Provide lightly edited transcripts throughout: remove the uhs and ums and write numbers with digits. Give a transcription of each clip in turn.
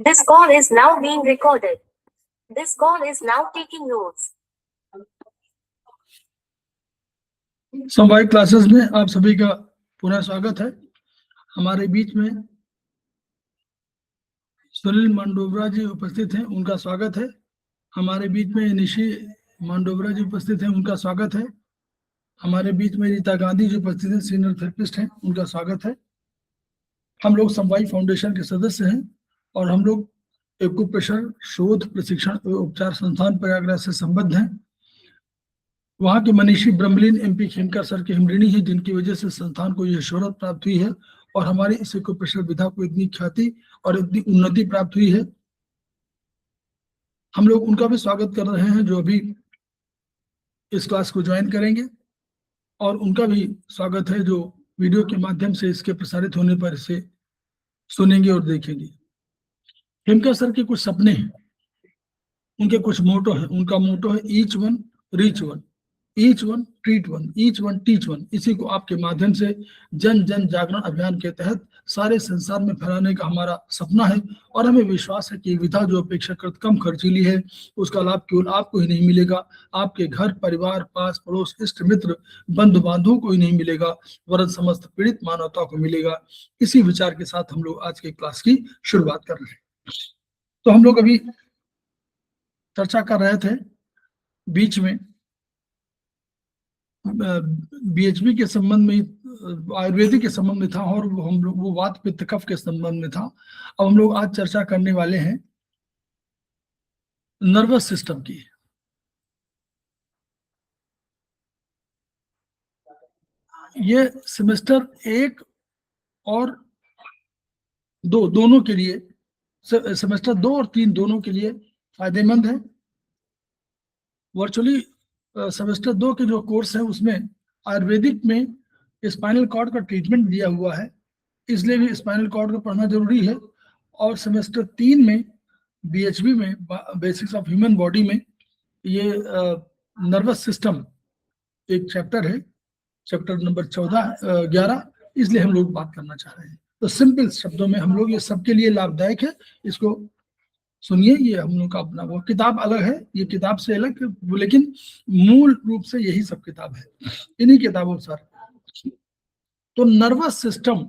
This call is now being recorded. This call is now taking notes. समवायिक classes में आप सभी का पुनः स्वागत है। हमारे बीच में सुनील मांडोवरा जी उपस्थित हैं, उनका स्वागत है। हमारे बीच में निशी मांडोवरा जी उपस्थित हैं, उनका स्वागत है। हमारे बीच में रीता गांधी जी उपस्थित हैं, सीनियर थेरेपिस्ट हैं, उनका स्वागत है। हम लोग समवायिक फाउंडेशन के सदस्य हैं और हम लोग एक्यूप्रेशर शोध प्रशिक्षण एवं उपचार संस्थान प्रयागराज से संबद्ध हैं। वहाँ के मनीषी ब्रह्मलीन एमपी खेमकर सर के हम ऋणी हैं, जिनकी वजह से संस्थान को यह शोहरत प्राप्त हुई है और हमारी इस एक्यूप्रेशर विधा को इतनी ख्याति और इतनी उन्नति प्राप्त हुई है। हम लोग उनका भी स्वागत कर रहे हैं जो अभी इस क्लास को ज्वाइन करेंगे, और उनका भी स्वागत है जो वीडियो के माध्यम से इसके प्रसारित होने पर इसे सुनेंगे और देखेंगे। खेमकर सर के कुछ सपने हैं, उनके कुछ मोटो हैं। उनका मोटो है each one reach one, each one treat one, each one teach one. इसी को आपके माध्यम से जन जन जागरण अभियान के तहत सारे संसार में फैलाने का हमारा सपना है, और हमें विश्वास है कि विधा जो अपेक्षाकृत कम खर्चीली है उसका लाभ केवल आपको ही नहीं मिलेगा, आपके घर परिवार पास पड़ोस इष्ट मित्र बंधु बांधवों को ही नहीं मिलेगा, वरन समस्त पीड़ित मानवता को मिलेगा। इसी विचार के साथ हम लोग आज के क्लास की शुरुआत कर रहे हैं। तो हम लोग अभी चर्चा कर रहे थे बीच में बीएचपी के संबंध में, आयुर्वेदिक के संबंध में था, और हम लोग वो वात पित्त कफ के संबंध में था। अब हम लोग आज चर्चा करने वाले हैं नर्वस सिस्टम की। ये सेमेस्टर 1 और 2 दोनों के लिए, सेमेस्टर 2 और 3 दोनों के लिए फायदेमंद है। वर्चुअली सेमेस्टर 2 के जो कोर्स है उसमें आयुर्वेदिक में स्पाइनल कॉर्ड का ट्रीटमेंट दिया हुआ है, इसलिए भी स्पाइनल कॉर्ड को पढ़ना जरूरी है। और सेमेस्टर 3 में बीएचबी में बेसिक्स ऑफ ह्यूमन बॉडी में ये नर्वस सिस्टम एक चैप्टर है, चैप्टर नंबर 11, इसलिए हम लोग बात करना चाह रहे हैं। तो सिंपल शब्दों में हम लोग, ये सबके लिए लाभदायक है, इसको सुनिए। ये हम लोग का अपना, वो किताब अलग है, ये किताब से अलग, लेकिन मूल रूप से यही सब किताब है, इन्हीं किताबों सर। तो नर्वस सिस्टम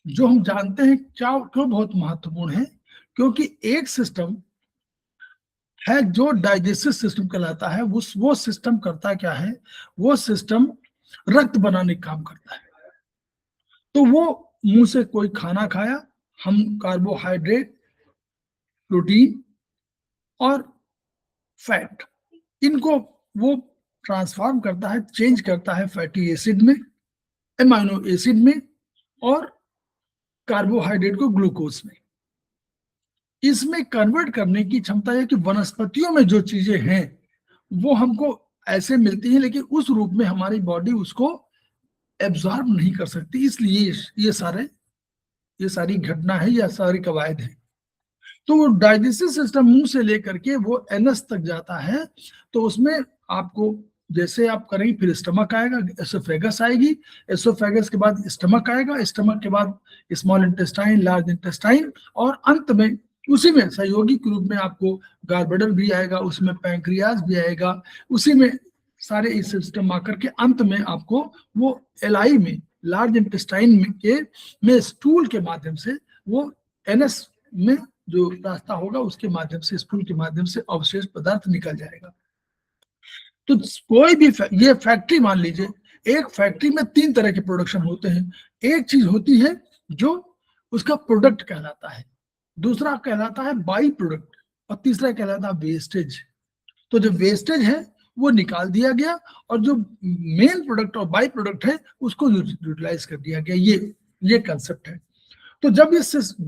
जो हम जानते हैं क्या क्यों बहुत महत्वपूर्ण है, क्योंकि एक सिस्टम है जो डाइजेस्टिव सिस्टम कहलाता है। वो सिस्टम करता क्या है, वो सिस्टम रक्त बनाने का काम करता है। तो वो मुंह से कोई खाना खाया, हम कार्बोहाइड्रेट, प्रोटीन और फैट, इनको वो ट्रांसफॉर्म करता है, चेंज करता है फैटी एसिड में, एमाइनो एसिड में, और कार्बोहाइड्रेट को ग्लूकोज में। इसमें कन्वर्ट करने की क्षमता है कि वनस्पतियों में जो चीजें हैं वो हमको ऐसे मिलती हैं, लेकिन उस रूप में हमारी बॉडी उसको एब्जॉर्ब नहीं कर सकती, इसलिए ये सारी घटना है, या सारी कवायद है। तो वो डाइजेस्टिव सिस्टम मुंह से लेकर के वो एनस तक जाता है। तो उसमें आपको जैसे आप करेंगे, फिर स्टमक आएगा, एसोफेगस आएगी, एसोफेगस के बाद स्टमक आएगा, स्टमक के बाद स्मॉल इंटेस्टाइन, लार्ज इंटेस्टाइन, और अंत में उसी में सहयोगी के रूप में आपको गार्बेडल भी आएगा, उसमें पैंक्रियाज भी आएगा, उसी में सारे इस सिस्टम आकर के अंत में आपको वो एलआई में, लार्ज इंटेस्टाइन में स्टूल के माध्यम से, वो एनस में जो रास्ता होगा उसके माध्यम से, स्टूल के माध्यम से अवशेष पदार्थ निकल जाएगा। तो कोई भी ये फैक्ट्री मान लीजिए, एक फैक्ट्री में 3 तरह के प्रोडक्शन होते हैं। एक चीज होती है जो उसका प्रोडक्ट कहलाता है, दूसरा कहलाता है बाई प्रोडक्ट, और तीसरा कहलाता है वेस्टेज। तो जो वेस्टेज है वो निकाल दिया गया, और जो मेन प्रोडक्ट और बाई प्रोडक्ट है उसको यूटिलाइज कर दिया गया। ये कंसेप्ट है। तो जब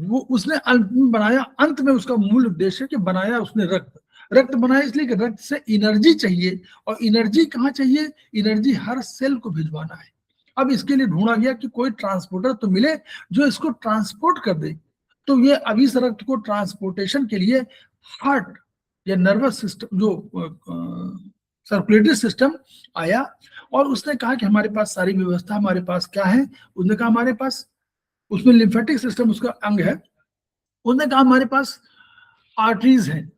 वो उसने अंत में बनाया, अंत में उसका मूल उद्देश्य कि बनाया उसने रक्त बनाया, इसलिए कि रक्त से एनर्जी चाहिए, और एनर्जी कहाँ चाहिए, एनर्जी हर सेल को भिजवाना है। अब इसके लिए ढूंढा गया कि कोई ट्रांसपोर्टर तो मिले जो इसको ट्रांसपोर्ट कर दे। तो ये अभी इस रक्त को ट्रांसपोर्टेशन के लिए हार्ट या नर्वस सिस्टम, जो सर्कुलेटरी सिस्टम आया, और उसने कहा कि हमारे पास सारी व्यवस्था, हमारे पास क्या है, उसने कहा हमारे पास, उसमें लिम्फेटिक सिस्टम उसका अंग है, उसने कहा हमारे पास आर्टरीज हैं,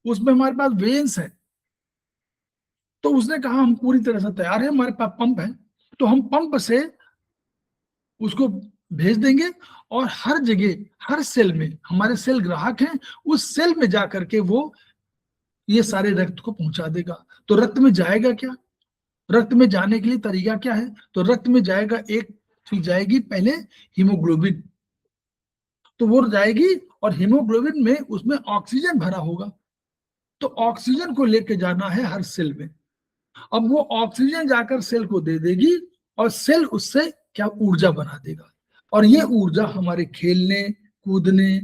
उसमें हमारे पास वेन्स है, तो उसने कहा हम पूरी तरह से तैयार है, हमारे पास पंप है, तो हम पंप से उसको भेज देंगे और हर जगह, हर सेल में, हमारे सेल ग्राहक हैं, उस सेल में जाकर के वो ये सारे रक्त को पहुंचा देगा। तो रक्त में जाएगा क्या, रक्त में जाने के लिए तरीका क्या है, तो रक्त में जाएगा, एक चीज जाएगी पहले हीमोग्लोबिन, तो वो जाएगी और हीमोग्लोबिन में उसमें ऑक्सीजन भरा होगा, तो ऑक्सीजन को लेके जाना है हर सेल में। अब वो ऑक्सीजन जाकर सेल को दे देगी और सेल उससे क्या ऊर्जा बना देगा, और ये ऊर्जा हमारे खेलने कूदने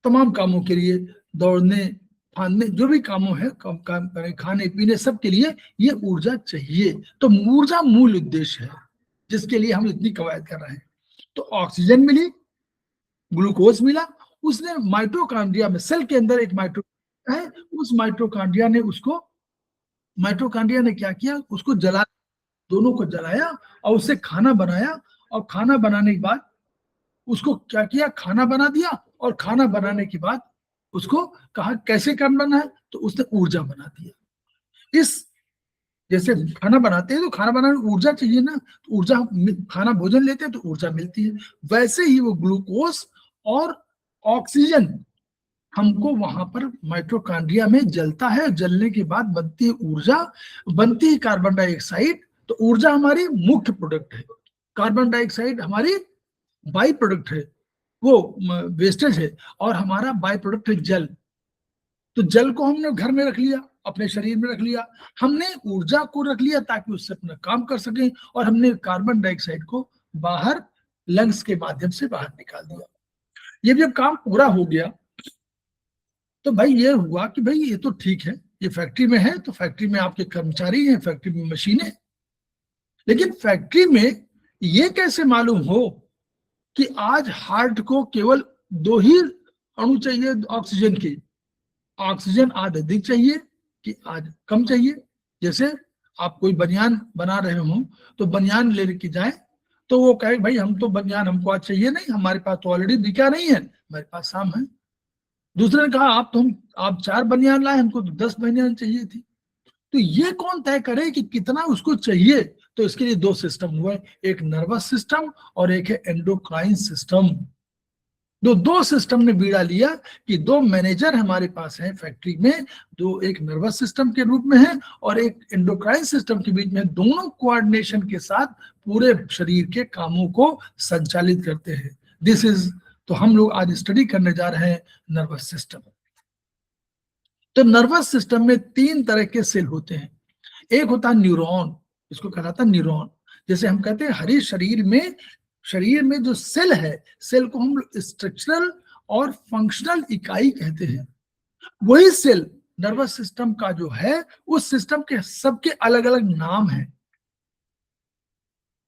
तमाम कामों के लिए, दौड़ने फांदने, जो भी कामों है काम करें, खाने पीने सब के लिए ये ऊर्जा चाहिए। तो ऊर्जा मूल उद्देश्य है जिसके लिए हम इतनी कवायद कर रहे हैं। तो ऑक्सीजन मिली, ग्लूकोज मिला, उसने माइटोकांड्रिया में, सेल के अंदर एक माइटोकांड्रिया है, उस माइटोकांड्रिया ने क्या किया, उसको जला, दोनों को जलाया और उससे खाना बनाया, और खाना बनाने के बाद उसको क्या किया, खाना बना दिया, और खाना बनाने के बाद उसको कहा कैसे काम बना है, तो उसने ऊर्जा बना दिया। इस जैसे खाना बनाते हैं तो खाना बनाने में ऊर्जा चाहिए ना, तो ऊर्जा, खाना भोजन लेते हैं तो ऊर्जा मिलती है, वैसे ही वो ग्लूकोज और ऑक्सीजन हमको वहां पर माइटोकांड्रिया में जलता है, जलने के बाद बनती है ऊर्जा, बनती है कार्बन डाइऑक्साइड। तो ऊर्जा हमारी मुख्य प्रोडक्ट है, कार्बन डाइऑक्साइड हमारी बाई प्रोडक्ट है, वो वेस्टेज है, और हमारा बाई प्रोडक्ट है जल। तो जल को हमने घर में रख लिया, अपने शरीर में रख लिया, हमने ऊर्जा को रख लिया ताकि उससे अपना काम कर सकें, और हमने कार्बन डाइऑक्साइड को बाहर लंग्स के माध्यम से बाहर निकाल दिया। ये जब काम पूरा हो गया तो भाई ये हुआ कि भाई ये तो ठीक है, ये फैक्ट्री में है, तो फैक्ट्री में आपके कर्मचारी हैं, फैक्ट्री में मशीनें, लेकिन फैक्ट्री में ये कैसे मालूम हो कि आज हार्ट को केवल 2 ही अणु चाहिए ऑक्सीजन के, ऑक्सीजन आज अधिक चाहिए कि आज कम चाहिए। जैसे आप कोई बनियान बना रहे हो तो बनियान ले के जाए, तो वो कहे भाई हम तो बनियान हमको आज चाहिए नहीं, हमारे पास तो ऑलरेडी बिका नहीं है, हमारे पास शाम है। दूसरे ने कहा आप 4 बनियान लाए, हमको तो 10 बनियान चाहिए थी। तो ये कौन तय करे कि कितना उसको चाहिए, तो इसके लिए 2 सिस्टम हुए, एक नर्वस सिस्टम और एक है एंडोक्राइन सिस्टम। दो सिस्टम ने बीड़ा लिया कि 2 मैनेजर हमारे पास हैं फैक्ट्री में, दो, एक नर्वस सिस्टम के रूप में है और एक एंडोक्राइन सिस्टम के बीच में, दोनों कोऑर्डिनेशन के साथ पूरे शरीर के कामों को संचालित करते हैं। दिस इज, तो हम लोग आज स्टडी करने जा रहे हैं नर्वस सिस्टम। तो नर्वस सिस्टम में 3 तरह के सेल होते हैं। एक होता है न्यूरॉन, इसको कहा जाता है न्यूरॉन। जैसे हम कहते हैं हर शरीर में जो सेल है, सेल को हम स्ट्रक्चरल और फंक्शनल इकाई कहते हैं। वही सेल नर्वस सिस्टम का जो है, उस सिस्टम के सबके अलग अलग नाम हैं।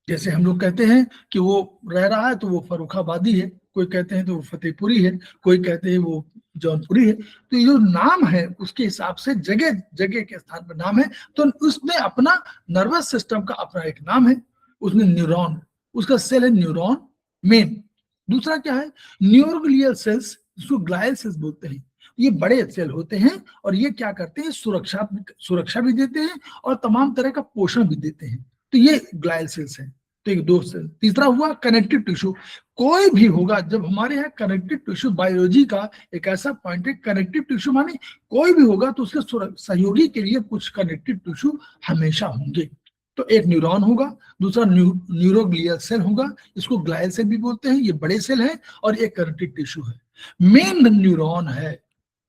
जैसे हम लोग कहते हैं कि वो रह रहा है तो वो फर्रुखाबादी है, कोई कहते हैं तो वो फतेहपुरी है, कोई कहते हैं वो जौनपुरी है। तो ये जो नाम है उसके हिसाब से जगह जगह के स्थान पर नाम है। तो उसमें अपना नर्वस सिस्टम का अपना एक नाम है, उसमें न्यूरॉन, उसका सेल है न्यूरॉन मेन। दूसरा क्या है, न्यूरोग्लियल सेल्स, जिसको ग्लायल सेल्स बोलते हैं। ये बड़े सेल होते हैं और ये क्या करते हैं, सुरक्षा भी देते हैं और तमाम तरह का पोषण भी देते हैं। तो ये ग्लायल सेल्स हैं। तो एक 2 सेल। तीसरा हुआ कनेक्टिव टिश्यू। कोई भी होगा, जब हमारे यहाँ कनेक्टिव टिश्यू बायोलॉजी का एक ऐसा पॉइंट है, कनेक्टिव टिश्यू माने कोई भी होगा तो उसके सहयोगी के लिए कुछ कनेक्टिव टिश्यू हमेशा होंगे। तो एक न्यूरॉन होगा, दूसरा न्यूरोग्लियल सेल होगा, इसको ग्लायल सेल भी बोलते हैं, ये बड़े सेल हैं, और एक कनेक्टिव टिश्यू है। मेन न्यूरॉन है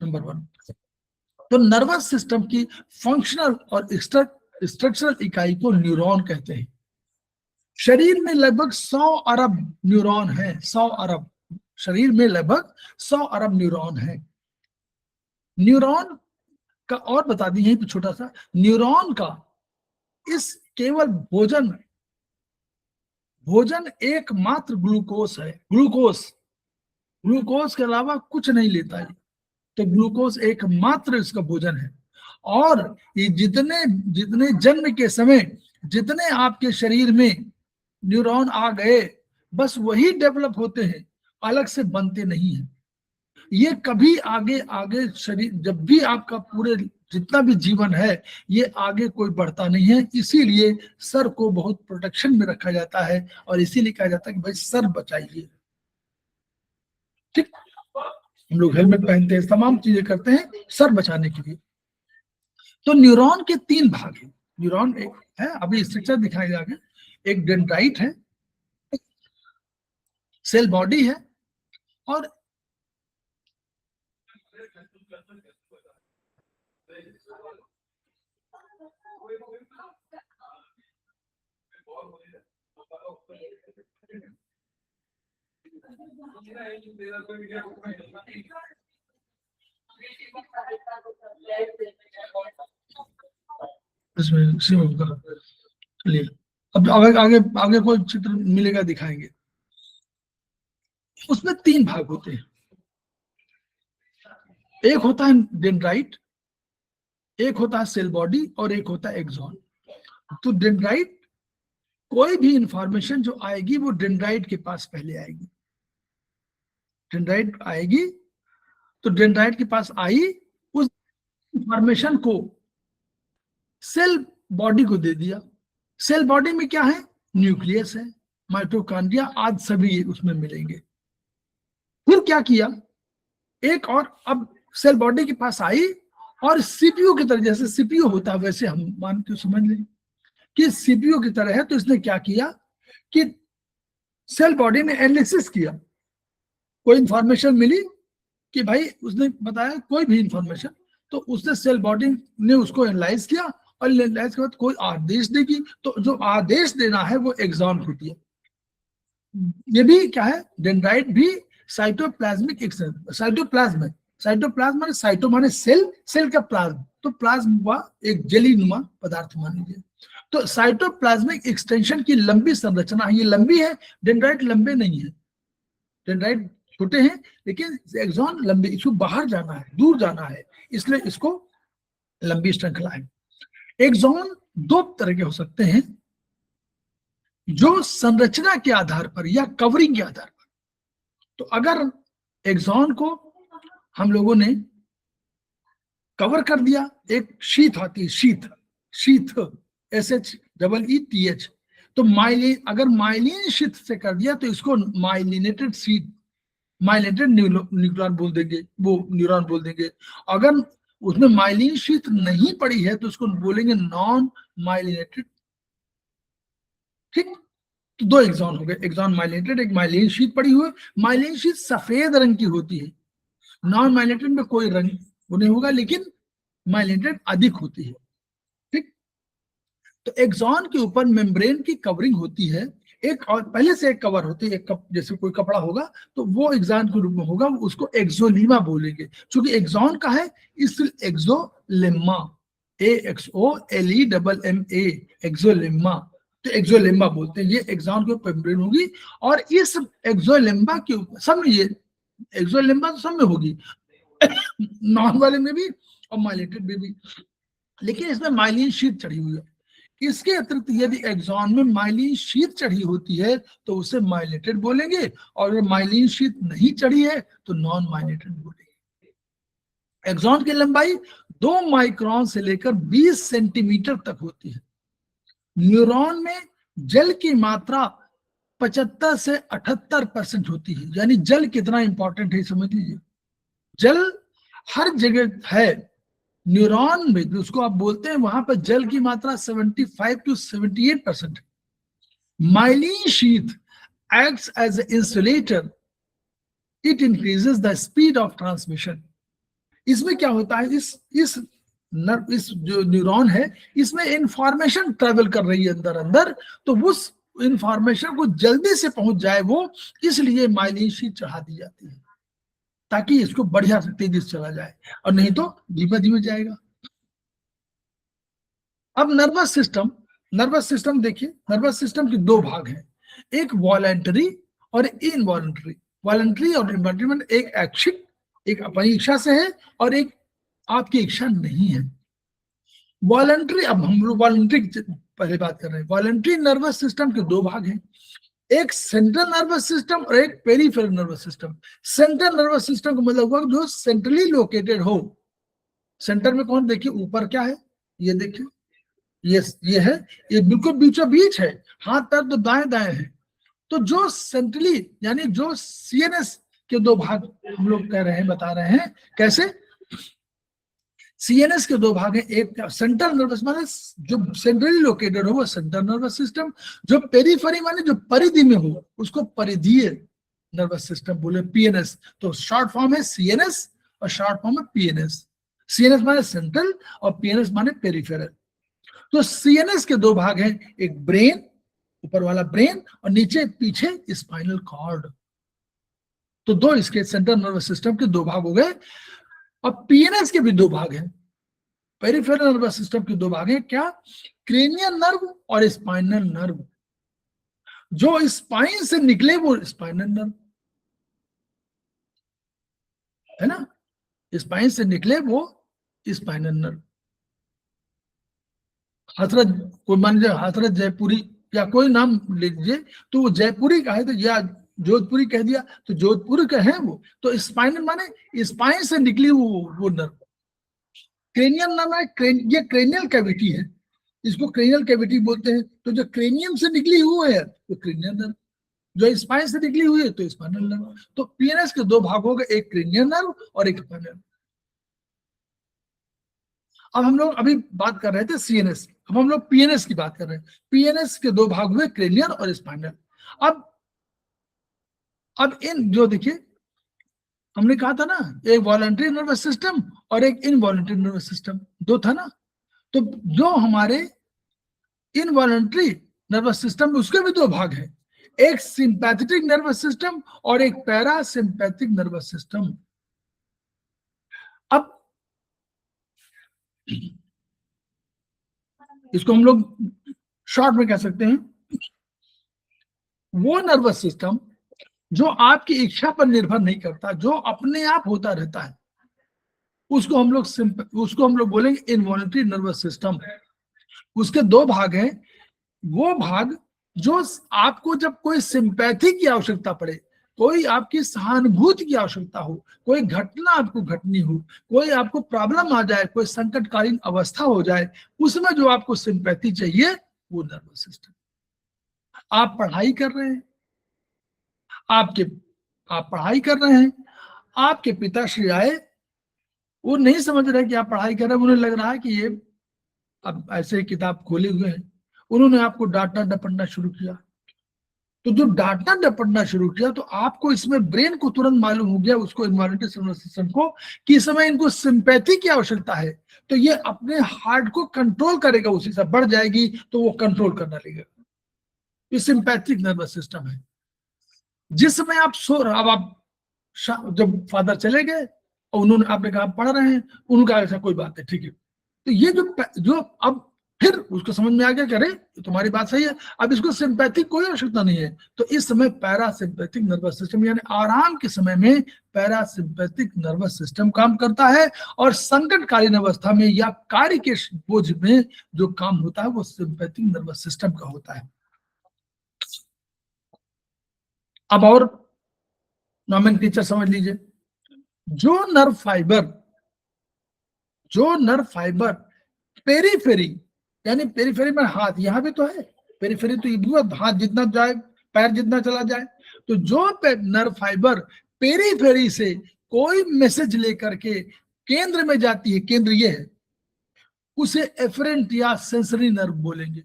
नंबर 1। तो नर्वस सिस्टम की फंक्शनल और स्ट्रक्चरल इकाई को न्यूरॉन कहते हैं। शरीर में लगभग 100 अरब न्यूरॉन है, 100 अरब, शरीर में लगभग 100 अरब न्यूरॉन है। न्यूरॉन का और बता दी यही छोटा सा, न्यूरॉन का इस केवल भोजन एकमात्र ग्लूकोज है। ग्लूकोज के अलावा कुछ नहीं लेता है, तो ग्लूकोज एकमात्र इसका भोजन है। और ये जितने जन्म के समय जितने आपके शरीर में न्यूरॉन आ गए, बस वही डेवलप होते हैं, अलग से बनते नहीं है। ये कभी आगे आगे शरीर, जब भी आपका पूरे जितना भी जीवन है, ये आगे कोई बढ़ता नहीं है। इसीलिए सर को बहुत प्रोटेक्शन में रखा जाता है और इसीलिए कहा जाता है कि भाई सर बचाइए। ठीक, हम लोग हेलमेट पहनते हैं, तमाम चीजें करते हैं सर बचाने के लिए। तो न्यूरॉन के 3 भाग हैं। न्यूरॉन एक है, अभी स्ट्रक्चर दिखाएगा आगे, एक डेंड्राइट है, सेल बॉडी है, और इसमें सेव होगा। चलिए अब आगे आगे आगे कोई चित्र मिलेगा दिखाएंगे। उसमें 3 भाग होते हैं, एक होता है डेंड्राइट, एक होता है सेल बॉडी, और एक होता है एक्सॉन। तो डेंड्राइट, कोई भी इंफॉर्मेशन जो आएगी वो डेंड्राइट के पास पहले आएगी। डेंड्राइट आएगी तो डेंड्राइट के पास आई, उस इंफॉर्मेशन को सेल बॉडी को दे दिया। सेल बॉडी में क्या है, न्यूक्लियस है, माइटोकॉन्ड्रिया आदि सभी उसमें मिलेंगे। फिर क्या किया, एक और, अब सेल बॉडी के पास आई और सीपीयू की तरह, जैसे सीपीयू होता है वैसे हम मान के समझ लें कि सीपीयू की तरह है। तो इसने क्या किया कि सेल बॉडी ने एनालिसिस किया, कोई इंफॉर्मेशन मिली कि भाई उसने बताया कोई भी इंफॉर्मेशन, तो उसने सेल बॉडी ने उसको एनालाइज किया, और एनालाइज के बाद कोई आदेश देगी, तो जो आदेश देना है वो एक्सॉन होती है। ये भी क्या है, डेंड्राइट भी साइटोप्लाज्मिक एक्सचेंज, साइटोप्लाज्म है। साइटोप्लाज्म माने, साइटो माने सेल, सेल का प्लाज्म, तो प्लाज्म हुआ एक जेली नुमा पदार्थ मान लीजिए। तो साइटोप्लाज्मिक एक्सटेंशन की लंबी संरचना है, ये लंबी है, डेंड्राइट लंबे नहीं है। डेंड्राइट छोटे हैं लेकिन एक्सॉन लंबे, इसको बाहर जाना है, दूर जाना है, इसलिए इसको लंबी श्रृंखला है। एक्सॉन 2 तरह के हो सकते हैं, जो संरचना के आधार पर या कवरिंग के आधार पर। तो अगर एक्सॉन को हम लोगों ने कवर कर दिया, एक शीथ आती है, शीथ, शीथ SHEETH, तो माइलिन, अगर माइलिन शीथ से कर दिया तो इसको माइलिनेटेड शीथ, माइलिनेटेड न्यूक्लियन बोल देंगे, वो न्यूरॉन बोल देंगे। अगर उसमें माइलिन शीथ नहीं पड़ी है तो उसको बोलेंगे नॉन माइलिनेटेड। ठीक, तो 2 एक्सॉन हो गए, एक्सॉन माइलिनेटेड, एक माइलिन शीथ पड़ी हुई। माइलिन शीथ सफेद रंग की होती है, नॉन माइलिनेटेड में कोई रंग वो नहीं होगा, लेकिन माइलिनेटेड अधिक होती है। ठीक, तो एक्सॉन के ऊपर मेम्ब्रेन की कवरिंग होती है, एक और पहले से एक कवर होती है, एक जैसे कोई कपड़ा होगा तो वो एक्सॉन के रूप में होगा, उसको एक्सोलीमा बोलेंगे। क्योंकि एक्सॉन का है इसलिए एक्सोलेम्मा, AXOLEMMA, एक्सोलेम्मा, तो एक्सोलेम्मा बोलते हैं। ये एक्सॉन के ऊपर मेम्ब्रेन होगी, और इस एक्सोलेम्मा के ऊपर सब में, ये एक्सोलेम्मा तो सब में होगी, नॉन वाले में भी और माइलिनेटेड में भी, लेकिन इसमें माइलिन शीथ चढ़ी हुई है। इसके अतिरिक्त यदि एक्सॉन में माइलिन शीथ चढ़ी होती है तो उसे माइलिनेटेड बोलेंगे, और अगर माइलिन शीथ नहीं चढ़ी है तो नॉन माइलिनेटेड बोलेंगे। एक्सॉन की लंबाई 2 माइक्रोन से लेकर 20 सेंटीमीटर तक होती है। न्यूरॉन में जल की मात्रा 75 से 78% होती है। यानी जल कितना इंपॉर्टेंट है समझ लीजिए, जल हर जगह है। न्यूरॉन में उसको आप बोलते हैं, वहां पर जल की मात्रा 75 to 78% है। Myelin sheath acts as a insulator, it increases the speed of transmission. इसमें क्या होता है, इस जो न्यूरॉन है, इसमें इंफॉर्मेशन ट्रेवल कर रही है अंदर अंदर, तो उस इंफॉर्मेशन को जल्दी से पहुंच जाए वो, इसलिए माइलिन शीथ चढ़ा दी जाती है, ताकि इसको बढ़िया से तेजी से चला जाए, और नहीं तो धीमे धीमे जाएगा। अब नर्वस सिस्टम देखिए, नर्वस सिस्टम के 2 भाग हैं, एक वॉलंटरी और इनवॉलंटरी। वॉलंटरी और इनवॉलंटरी एक ऐच्छिक, एक अपनी इच्छा से है, और एक आपकी इच्छा नहीं है। वॉलंटरी, अब हम लोग वॉलंटरी पहले बात कर रहे हैं। वॉलंटरी नर्वस सिस्टम के 2 भाग हैं, एक सेंट्रल नर्वस सिस्टम और एक peripheral nervous system. Central nervous system का मतलब हुआ जो सेंट्रली लोकेटेड हो। सेंटर में कौन, देखिए ऊपर क्या है, ये देखिए, ये है, ये बिल्कुल बीचों बीच है, हाथ पैर तो दाएं दाएं है। तो जो सेंट्रली यानी जो सीएनएस के दो भाग हम लोग कह रहे हैं, बता रहे हैं कैसे। सीएनएस के दो भाग हैं, एक सेंट्रल नर्वस माने जो सेंट्रली लोकेटेड हो वो सेंट्रल नर्वस सिस्टम, जो पेरिफेरी माने जो परिधि में हो उसको परिधीय नर्वस सिस्टम बोले, पीएनएस। तो शॉर्ट फॉर्म है सीएनएस और शॉर्ट फॉर्म है पीएनएस। सीएनएस माने सेंट्रल और पीएनएस माने पेरिफेरल। तो सीएनएस के दो भाग हैं, एक ब्रेन, ऊपर वाला ब्रेन, और नीचे पीछे स्पाइनल कॉर्ड। तो दो इसके सेंट्रल नर्वस सिस्टम के दो भाग हो गए। अब पीएनएस के भी दो भाग हैं, पेरिफेरल नर्वस सिस्टम के दो भाग हैं, क्या, क्रेनियल नर्व और स्पाइनल नर्व। जो स्पाइन से निकले वो स्पाइनल नर्व है ना, स्पाइन से निकले वो स्पाइनल नर्व। हजरत, कोई मान लीजिए हजरत जयपुरी या कोई नाम लीजिए, तो वो जयपुरी का है, तो या जोधपुरी कह दिया तो जोधपुर का है वो। तो स्पाइनल माने स्पाइन से निकली वो नर्व। क्रेनियल नर्व है, ये क्रेनियल कैविटी है, इसको क्रेनियल कैविटी बोलते हैं। तो जो क्रेनियम से निकली हुई है तो क्रेनियल नर्व, जो स्पाइन से निकली हुई है तो स्पाइनल नर्व। तो पीएनएस के दो भाग हो गए, एक क्रेनियल नर्व और एक स्पाइनल। अब हम लोग अभी बात कर रहे थे सीएनएस, अब हम लोग पीएनएस की बात कर रहे हैं। पीएनएस के दो भाग हुए, क्रेनियल और स्पाइनल। अब इन जो देखिए हमने कहा था ना, एक वॉलंटरी नर्वस सिस्टम और एक इनवॉलंटरी नर्वस सिस्टम, दो था ना। तो जो हमारे इनवॉलंटरी नर्वस सिस्टम, उसके भी दो भाग हैं, एक सिंपैथेटिक नर्वस सिस्टम और एक पैरासिम्पैथिक नर्वस सिस्टम। अब इसको हम लोग शॉर्ट में कह सकते हैं, वो नर्वस सिस्टम जो आपकी इच्छा पर निर्भर नहीं करता, जो अपने आप होता रहता है, उसको हम लोग बोलेंगे इनवॉलंटरी नर्वस सिस्टम। उसके दो भाग हैं, वो भाग जो आपको जब कोई सिंपैथी की आवश्यकता पड़े, कोई आपकी सहानुभूति की आवश्यकता हो, कोई घटना आपको घटनी हो, कोई आपको प्रॉब्लम आ जाए, कोई संकटकालीन अवस्था हो जाए, उसमें जो आपको सिंपैथी चाहिए वो नर्वस सिस्टम। आप पढ़ाई कर रहे हैं, आप पढ़ाई कर रहे हैं, आपके पिताश्री आए, वो नहीं समझ रहे कि आप पढ़ाई कर रहे हैं, उन्हें लग रहा है कि ये अब ऐसे किताब खोले हुए हैं, उन्होंने आपको डांटना डपटना शुरू किया। तो जो डांटना डपटना शुरू किया तो आपको इसमें ब्रेन को तुरंत मालूम हो गया, उसको इन्वायरमेंटल नर्वस सिस्टम को, कि इस समय इनको सिंपैथी की आवश्यकता है। तो ये अपने हार्ट को कंट्रोल करेगा, उसी से बढ़ जाएगी तो वो कंट्रोल करना लगेगा। ये सिंपैथिक नर्वस सिस्टम है। जिस समय आप सो रहे, अब आप जब फादर चले गए और उन्होंने, आपने कहा पढ़ रहे हैं, उनका ऐसा कोई बात है, ठीक है। तो ये जो अब फिर उसको समझ में आ गया, करे तो तुम्हारी बात सही है, अब इसको सिंपैथिक कोई आवश्यकता नहीं है। तो इस समय पैरासिम्पैथिक नर्वस सिस्टम यानी आराम के समय में पैरासिम्पैथिक नर्वस सिस्टम काम करता है, और संकटकालीन अवस्था में या कार्य के बोझ में जो काम होता है वो सिंपैथिक नर्वस सिस्टम का होता है। अब और नॉमेनक्लेचर समझ लीजिए। जो नर्व फाइबर पेरीफेरी, यानी पेरीफेरी में हाथ, यहां भी तो है पेरीफेरी, तो ये हाथ जितना जाए, पैर जितना चला जाए, तो जो नर्व फाइबर पेरीफेरी से कोई मैसेज लेकर के केंद्र में जाती है, केंद्र ये है, उसे एफरेंट या सेंसरी नर्व बोलेंगे।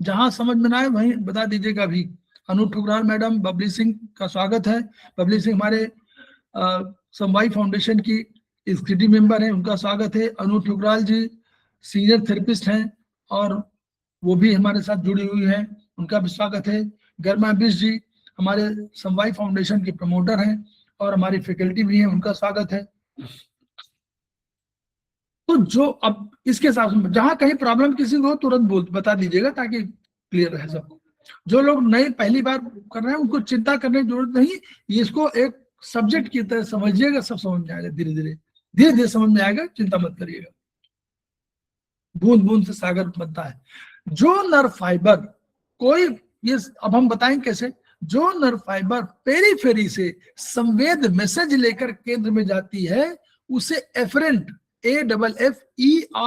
जहां समझ में ना आए वहीं बता दीजिएगा। अभी अनु ठुकराल मैडम, बबली सिंह का स्वागत है। बबली सिंह हमारे समवाई फाउंडेशन की एग्जीक्यूटिव मेंबर हैं, उनका स्वागत है। अनु ठुकराल जी सीनियर थेरेपिस्ट हैं और वो भी हमारे साथ जुड़ी हुई हैं, उनका भी स्वागत है। गर्मा बिश जी हमारे समवाई फाउंडेशन के प्रमोटर हैं और हमारी फैकल्टी भी है, उनका स्वागत है। तो जो अब इसके साथ जहां कहीं प्रॉब्लम किसी को तुरंत बता दीजिएगा ताकि क्लियर रहे सबको। जो लोग नए पहली बार कर रहे हैं उनको चिंता करने की जरूरत नहीं, ये इसको एक सब्जेक्ट की तरह समझिएगा, सब समझ में आएगा, धीरे धीरे समझ में आएगा, चिंता मत करिएगा। बूंद बूंद से सागर बनता है। जो नर्व फाइबर कोई ये अब हम बताएं कैसे। जो नर्व फाइबर पेरीफेरी से संवेद मैसेज लेकर केंद्र में जाती है उसे एफरेंट AFFERENT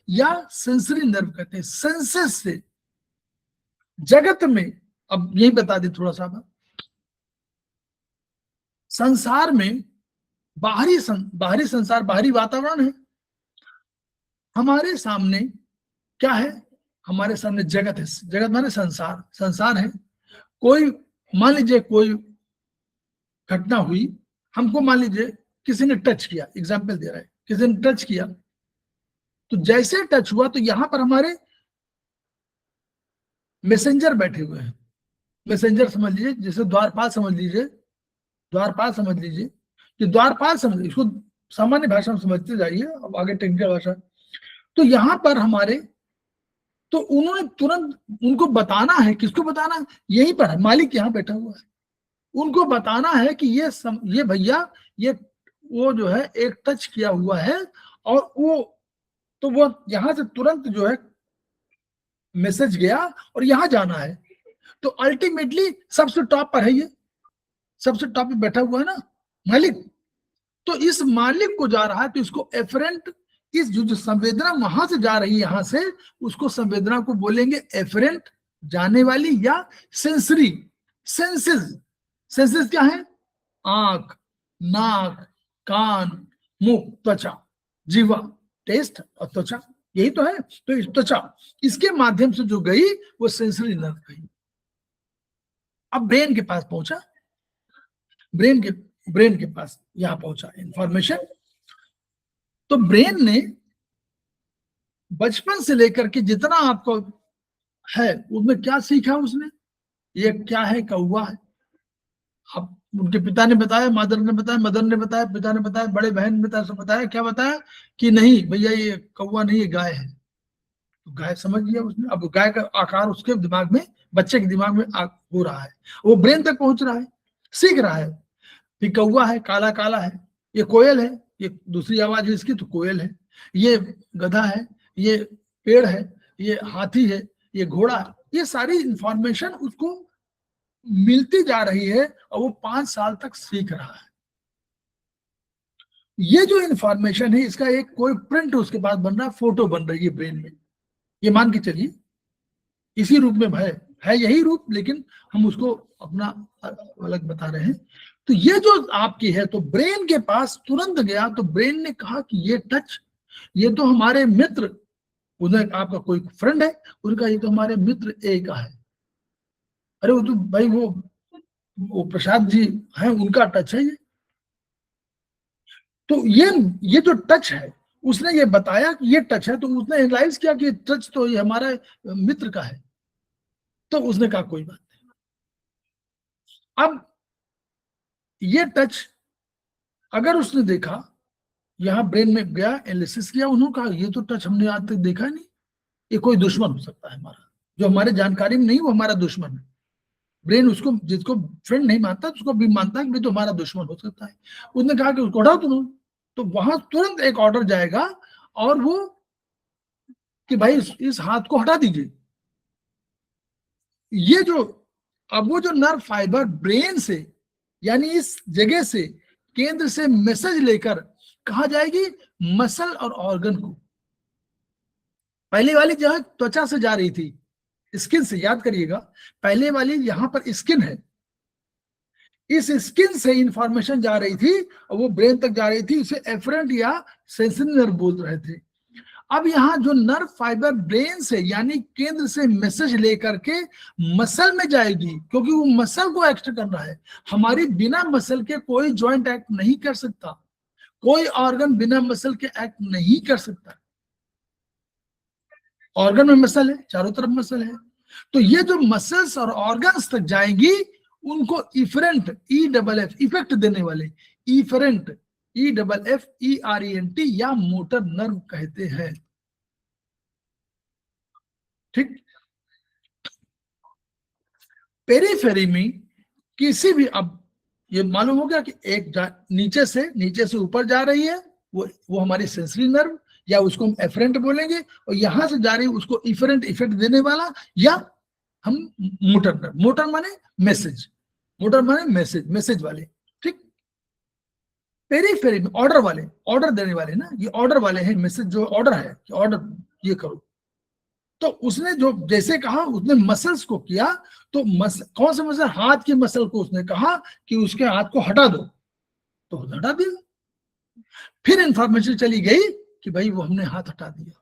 या सेंसरी नर्व कहते हैं। सेंसेस से जगत में, अब यही बता दें थोड़ा सा, संसार में बाहरी संसार, बाहरी वातावरण है, हमारे सामने क्या है, हमारे सामने जगत है। जगत माने संसार, संसार है। कोई मान लीजिए कोई घटना हुई, हमको मान लीजिए किसी ने टच किया, एग्जाम्पल दे रहा है, किसी ने टच किया, तो जैसे टच हुआ तो यहां पर हमारे मैसेंजर बैठे हुए हैं। मैसेंजर समझ लीजिए, जैसे द्वारपाल समझ लीजिए, द्वारपाल समझ लीजिए कि द्वारपाल समझ, इसको सामान्य भाषा में समझते जाइए, अब आगे टेक्निकल भाषा। तो यहां पर हमारे, तो उन्होंने तुरंत उनको बताना है, किसको बताना है, यहीं पर मालिक यहां बैठा हुआ है, उनको बताना है कि ये भैया, ये वो जो है एक टच किया हुआ है, और वो यहां से तुरंत जो है मैसेज गया और यहां जाना है। तो अल्टीमेटली सबसे टॉप पर है, ये सबसे टॉप पे बैठा हुआ है ना मालिक। तो इस मालिक को जा रहा है, तो इसको एफरेंट, इस जो संवेदना वहां से जा रही है यहां से, उसको संवेदना को बोलेंगे एफरेंट, जाने वाली, या सेंसरी। सेंसेस, सेंसेस क्या है, आंख, नाक, कान, मुख, त्वचा, जीवा, टेस्ट और त्वचा, यही तो है। तो इस त्वचा, इसके माध्यम से जो गई वो सेंसरी नर्व गई। अब ब्रेन के पास पहुंचा, ब्रेन के पास यहां पहुंचा इंफॉर्मेशन। तो ब्रेन ने बचपन से लेकर के जितना आपको है उसमें क्या सीखा उसने, ये क्या है, कौवा है। अब उनके पिता ने बताया, मदर ने बताया, पिता ने बताया, बड़े बहन ने बताया, सब बताया, क्या बताया कि नहीं भैया ये कौवा नहीं, ये गाय है। तो गाय समझ लिया उसने। अब गाय का आकार उसके दिमाग में, बच्चे के दिमाग में हो रहा है, वो ब्रेन तक पहुंच रहा है, सीख रहा है कि कौवा है, काला काला है, ये कोयल है, ये दूसरी आवाज है इसकी तो कोयल है, ये गधा है, ये पेड़ है, ये हाथी है, ये घोड़ा है। ये सारी इंफॉर्मेशन उसको मिलती जा रही है और वो 5 साल तक सीख रहा है। ये जो इंफॉर्मेशन है इसका एक कोई प्रिंट उसके पास बन रहा है, फोटो बन रही है ब्रेन में। ये मान के चलिए इसी रूप में है यही रूप, लेकिन हम उसको अपना अलग बता रहे हैं। तो ये जो आपकी है, तो ब्रेन के पास तुरंत गया, तो ब्रेन ने कहा कि ये टच, ये तो हमारे मित्र, उन्हें आपका कोई फ्रेंड है, उनका ये तो हमारे मित्र ए का है, अरे वो तो भाई वो प्रसाद जी हैं, उनका टच है ये। तो ये जो टच है, उसने ये बताया कि ये टच है, तो उसने एनालाइज किया कि टच तो ये हमारा मित्र का है। तो उसने कहा कोई बात नहीं। अब ये टच अगर उसने देखा, यहां ब्रेन में गया, एनालिसिस किया, उन्होंने कहा ये तो टच हमने आज तक देखा नहीं, ये कोई दुश्मन हो सकता है हमारा, जो हमारे जानकारी में नहीं, वो हमारा दुश्मन है। ब्रेन उसको, जिसको फ्रेंड नहीं मानता उसको भी मानता है कि तो हमारा दुश्मन हो सकता है। उसने कहा कि उसको हटाओ तुम, तो वहां तुरंत एक ऑर्डर जाएगा और वो कि भाई इस हाथ को हटा दीजिए। ये जो, अब वो जो नर्व फाइबर ब्रेन से, यानी इस जगह से, केंद्र से मैसेज लेकर कहा जाएगी मसल और ऑर्गन को। पहली वाली जो है त्वचा से जा रही थी, स्किन से, याद करिएगा, पहले वाली यहां पर स्किन है, इस स्किन से इंफॉर्मेशन जा रही थी और वो ब्रेन तक जा रही थी, इसे एफरेंट या सेंसरी नर्व बोल रहे थे। अब यहां जो नर्व फाइबर ब्रेन से, यानी केंद्र से मैसेज लेकर के मसल में जाएगी, क्योंकि वो मसल को एक्ट करना है। हमारी बिना मसल के कोई जॉइंट एक्ट नहीं कर सकता, कोई ऑर्गन बिना मसल के एक्ट नहीं कर सकता। ऑर्गन में मसल है, चारों तरफ मसल है। तो ये जो मसल्स और ऑर्गन्स तक जाएंगी, उनको इफरेंट, EFF, इफेक्ट देने वाले, इफरेंट, EFFERENT या मोटर नर्व कहते हैं। ठीक। पेरीफेरी में किसी भी, अब ये मालूम हो गया कि एक नीचे से ऊपर जा रही है, वो हमारी सेंसरी नर्व, या उसको हम एफरेंट बोलेंगे, और यहां से जा रही है उसको इफरेंट, इफेक्ट देने वाला, या हम मोटर नर्व, मोटर माने मैसेज, मोटर माने मैसेज, मैसेज वाले, ठीक। पेरीफेरी में ऑर्डर वाले, ऑर्डर देने वाले ना, ये ऑर्डर वाले हैं, मैसेज जो ऑर्डर है कि ऑर्डर ये करो। तो उसने जो जैसे कहा उसने मसल्स को किया, तो कौन से मसल, हाथ के मसल को उसने कहा कि उसके हाथ को हटा दो, तो हटा दिया। फिर इंफॉर्मेशन चली गई कि भाई वो हमने हाथ हटा दिया।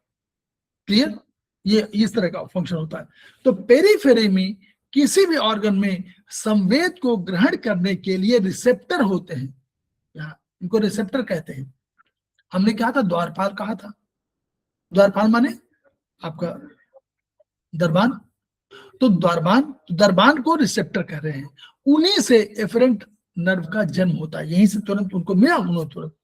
क्लियर, ये इस तरह का फंक्शन होता है। तो पेरीफेरी में किसी भी ऑर्गन में संवेद को ग्रहण करने के लिए रिसेप्टर होते हैं, यहाँ इनको रिसेप्टर कहते हैं। हमने क्या था, द्वारपाल कहा था, द्वारपाल माने आपका दरबान, तो दरबान को रिसेप्टर कह रहे हैं। उन्हीं से एफरेंट नर्व का जन्म होता है, यहीं से तुरंत उनको मिला, उन्होंने तुरंत।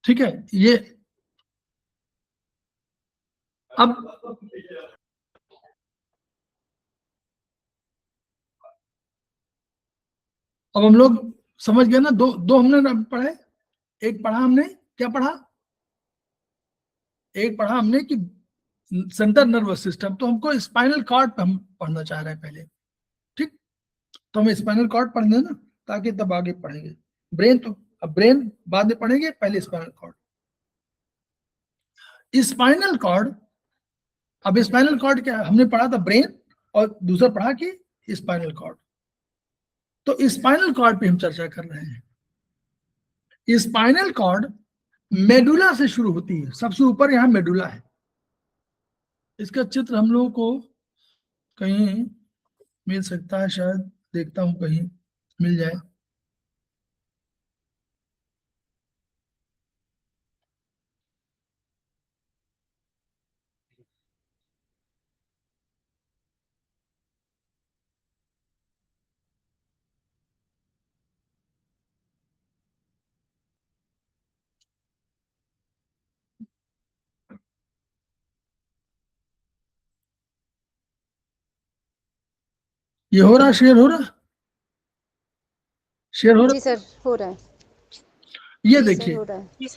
ठीक है, ये अब हम लोग समझ गए ना, दो दो हमने पढ़े। एक पढ़ा हमने, क्या पढ़ा, एक पढ़ा हमने कि सेंट्रल नर्वस सिस्टम, तो हमको स्पाइनल कॉर्ड पे हम पढ़ना चाह रहे हैं पहले, ठीक। तो हम स्पाइनल कॉर्ड पढ़ने ना, ताकि तब आगे पढ़ेंगे। ब्रेन तो अब ब्रेन बाद में पढ़ेंगे, पहले स्पाइनल कॉर्ड। स्पाइनल कॉर्ड, अब स्पाइनल कॉर्ड क्या हमने पढ़ा था, ब्रेन, और दूसरा पढ़ा कि स्पाइनल कॉर्ड। तो स्पाइनल कॉर्ड पे हम चर्चा कर रहे हैं। स्पाइनल कॉर्ड मेडुला से शुरू होती है, सबसे ऊपर यहाँ मेडुला है। इसका चित्र हम लोगों को कहीं मिल सकता है, शायद देखता हूं कहीं मिल जाए। ये हो रहा, शेयर हो रहा, शेयर हो जी रहा। सर, हो रहा है। ये जी सर, देखिए, हो रहा है।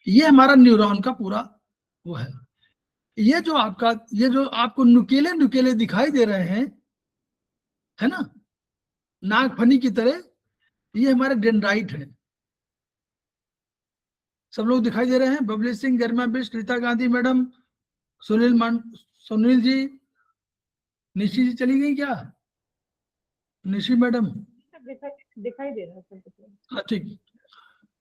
ये हमारा न्यूरॉन का पूरा वो है। ये जो आपका, ये जो आपको नुकीले नुकीले दिखाई दे रहे हैं, है ना, नाग फनी की तरह, ये हमारे डेंड्राइट है। सब लोग दिखाई दे रहे हैं, बबली सिंह, गरिमा बिष्ट, रीता गांधी मैडम, सुनील जी, निशी जी चली गई क्या, निशी मैडम? दिखाई दे रहा है सर। हाँ ठीक।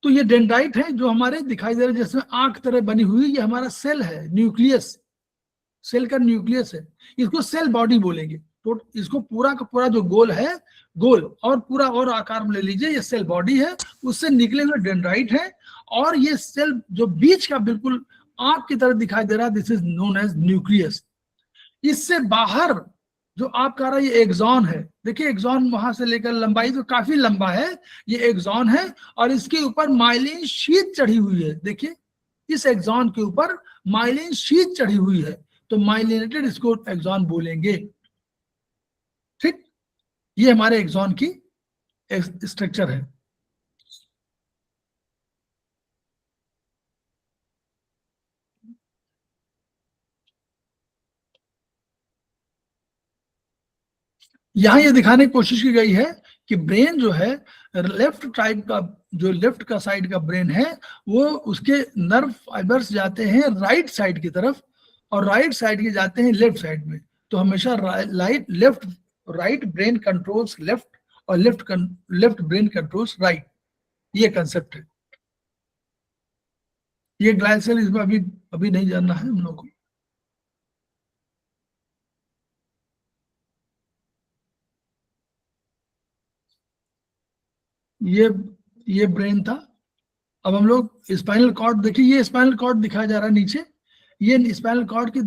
तो ये डेंड्राइट है जो हमारे दिखाई दे रहे हैं, जिसमें आंख तरह बनी हुई, ये हमारा सेल है, न्यूक्लियस, सेल का न्यूक्लियस है। इसको सेल बॉडी बोलेंगे। तो इसको पूरा का पूरा जो गोल है, गोल और पूरा और आकार में ले लीजिए, ये सेल बॉडी है, उससे निकले हुए डेंड्राइट है। और ये सेल जो बीच का बिल्कुल आंख की तरह दिखाई दे रहा है, this is known as nucleus. इससे बाहर जो आप कह रहे हैं ये एक्सॉन है, देखिए एक्सॉन वहां से लेकर लंबाई तो काफी लंबा है, ये एक्सॉन है। और इसके ऊपर माइलिन शीट चढ़ी हुई है, देखिए इस एक्सॉन के ऊपर माइलिन शीट चढ़ी हुई है, तो माइलिनेटेड इसको एक्सॉन बोलेंगे, ठीक। ये हमारे एक्सॉन की स्ट्रक्चर है। यहां ये दिखाने की कोशिश की गई है कि ब्रेन जो है, लेफ्ट साइड का, जो लेफ्ट का साइड का ब्रेन है, वो उसके नर्व फाइबर्स जाते हैं राइट साइड की तरफ, और राइट साइड के जाते हैं लेफ्ट साइड में। तो हमेशा left, right brain controls left, और लेफ्ट ब्रेन कंट्रोल्स राइट, ये कंसेप्ट है। ये ग्लाइसेल इसमें अभी अभी नहीं जानना है हम लोग को। ये ये ब्रेन था। अब हम लोग स्पाइनल कॉर्ड देखिए, ये स्पाइनल कॉर्ड दिखाया जा रहा है नीचे, ये स्पाइनल कॉर्ड की,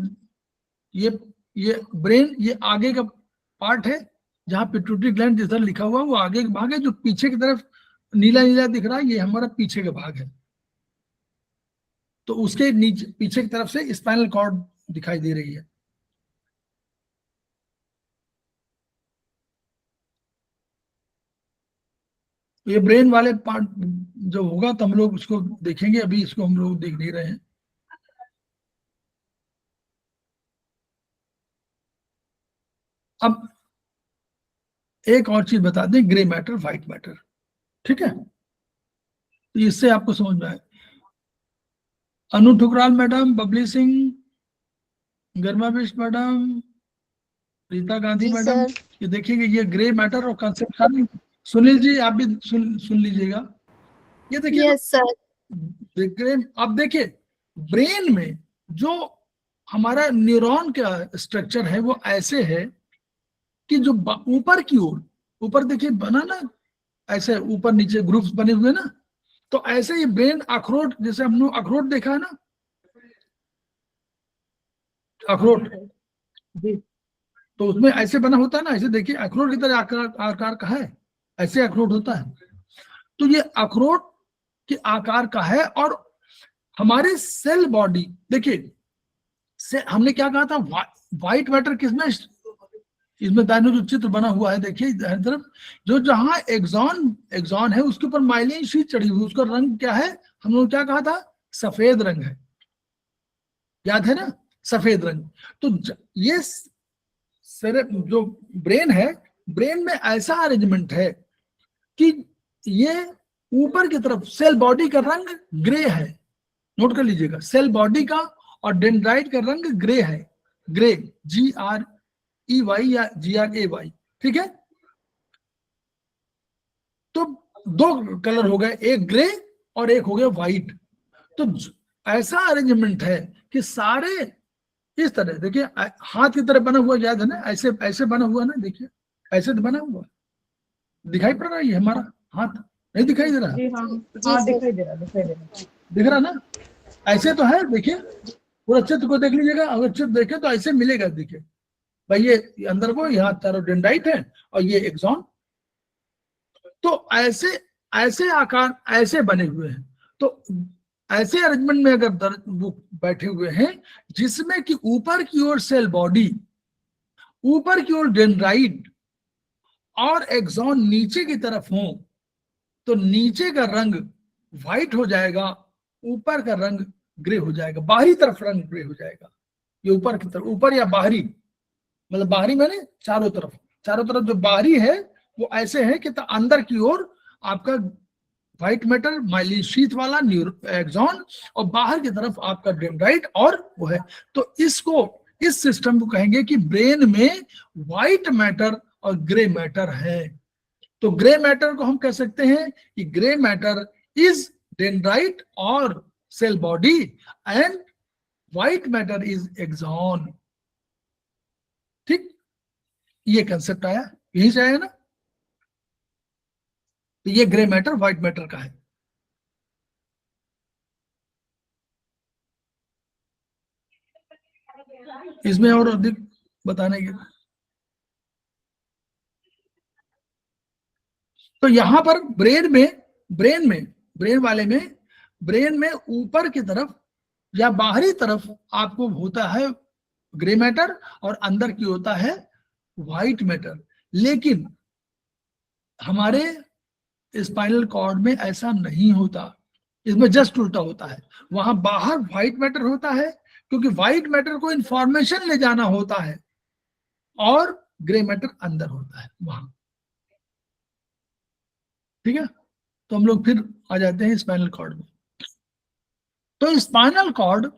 ये ये ब्रेन, ये आगे का पार्ट है, जहाँ पिट्यूटरी ग्लैंड जिस तरह लिखा हुआ है वो आगे का भाग है, जो पीछे की तरफ नीला नीला दिख रहा है ये हमारा पीछे का भाग है। तो उसके नीचे पीछे की तरफ से स्पाइनल कॉर्ड दिखाई दे रही है। ये ब्रेन वाले पार्ट जो होगा तो हम लोग उसको देखेंगे, अभी इसको हम लोग देख नहीं रहे हैं। अब एक और चीज बता दें, ग्रे मैटर व्हाइट मैटर, ठीक है, तो इससे आपको समझ में आए। अनु ठुकराल मैडम, बबली सिंह, गर्मा Bisht madam, Rita Gandhi ji madam, sir. ये देखिएगा ये ग्रे मैटर और कंसेप्ट। सुनील जी आप भी सुन लीजिएगा। ये देखिए यस सर। ब्रेन, अब देखिए ब्रेन में जो हमारा न्यूरॉन का स्ट्रक्चर है वो ऐसे है कि जो ऊपर की ओर, ऊपर देखिए बना ना, ऐसे ऊपर नीचे ग्रुप्स बने हुए ना, तो ऐसे ही ब्रेन अखरोट, जैसे हमने अखरोट देखा है ना, अखरोट, जी तो उसमें ऐसे बना होता है ना, ऐसे देखिए अखरोट की तरह आकार का है, ऐसे अखरोट होता है। तो ये अखरोट के आकार का है। और हमारे सेल बॉडी देखिए, से हमने क्या कहा था, व्हाइट मैटर किसमें, इसमें दाहिने जो चित्र बना हुआ है देखिए दाहिने तरफ, जो जहां एक्सॉन एक्सॉन है उसके ऊपर माइलिन शीट चढ़ी हुई, उसका रंग क्या है, हम लोग क्या कहा था, सफेद रंग है, याद है ना, सफेद रंग। तो ये जो ब्रेन है, ब्रेन में ऐसा अरेंजमेंट है कि ये ऊपर की तरफ सेल बॉडी का रंग ग्रे है, नोट कर लीजिएगा, सेल बॉडी का और डेंड्राइट का रंग ग्रे है, ग्रे, GREY या GRAY, ठीक है। तो दो कलर हो गए, एक ग्रे और एक हो गया व्हाइट। तो ऐसा अरेंजमेंट है कि सारे इस तरह, देखिए हाथ की तरह बना हुआ, याद है ना, ऐसे ऐसे बना हुआ ना, देखिए ऐसे तो बना हुआ, दिखाई पड़ रहा है ये हमारा हाथ, नहीं दिखाई दे रहा, जी हाँ जी हाँ, सर। दिखाई दे रहा दिखाई दे रहा। दिख रहा ना, ऐसे तो है, देखिए पूरा चित्र को देख लीजिएगा, अगर चित्र देखे तो ऐसे मिलेगा, देखिए भाई ये अंदर को, यहाँ थैरोडेंड्राइट है और ये एक्सॉन, तो ऐसे ऐसे आकार ऐसे बने हुए हैं। तो ऐसे अरेंजमेंट में अगर वो बैठे हुए हैं जिसमें कि ऊपर की ओर सेल बॉडी, ऊपर की ओर डेंड्राइट और एक्सॉन नीचे की तरफ हो, तो नीचे का रंग व्हाइट हो जाएगा, ऊपर का रंग ग्रे हो जाएगा, बाहरी तरफ रंग ग्रे हो जाएगा। ये ऊपर की तरफ, ऊपर या बाहरी, मतलब बाहरी मैंने चारों तरफ, चारों तरफ जो बाहरी है वो ऐसे है कि अंदर की ओर आपका व्हाइट मैटर माइलिन शीथ वाला एक्सॉन, और बाहर की तरफ आपका डेंड्राइट और वो है। तो इसको, इस सिस्टम को कहेंगे कि ब्रेन में व्हाइट मैटर और ग्रे मैटर है। तो ग्रे मैटर को हम कह सकते हैं कि ग्रे मैटर इज डेंड्राइट और cell body and white matter is axon, ठीक, ये कंसेप्ट आया, यही से आया ना। तो ये ग्रे मैटर व्हाइट मैटर का है। इसमें और अधिक बताने के, तो यहां पर ब्रेन वाले में, ब्रेन में ऊपर की तरफ या बाहरी तरफ आपको होता है ग्रे मैटर और अंदर की होता है व्हाइट मैटर। लेकिन हमारे स्पाइनल कॉर्ड में ऐसा नहीं होता, इसमें जस्ट उल्टा होता है। वहां बाहर व्हाइट मैटर होता है क्योंकि व्हाइट मैटर को इंफॉर्मेशन ले जाना होता है, और ग्रे मैटर अंदर होता है वहां, ठीक है। तो हम लोग फिर आ जाते हैं स्पाइनल कॉर्ड में। तो स्पाइनल कॉर्ड,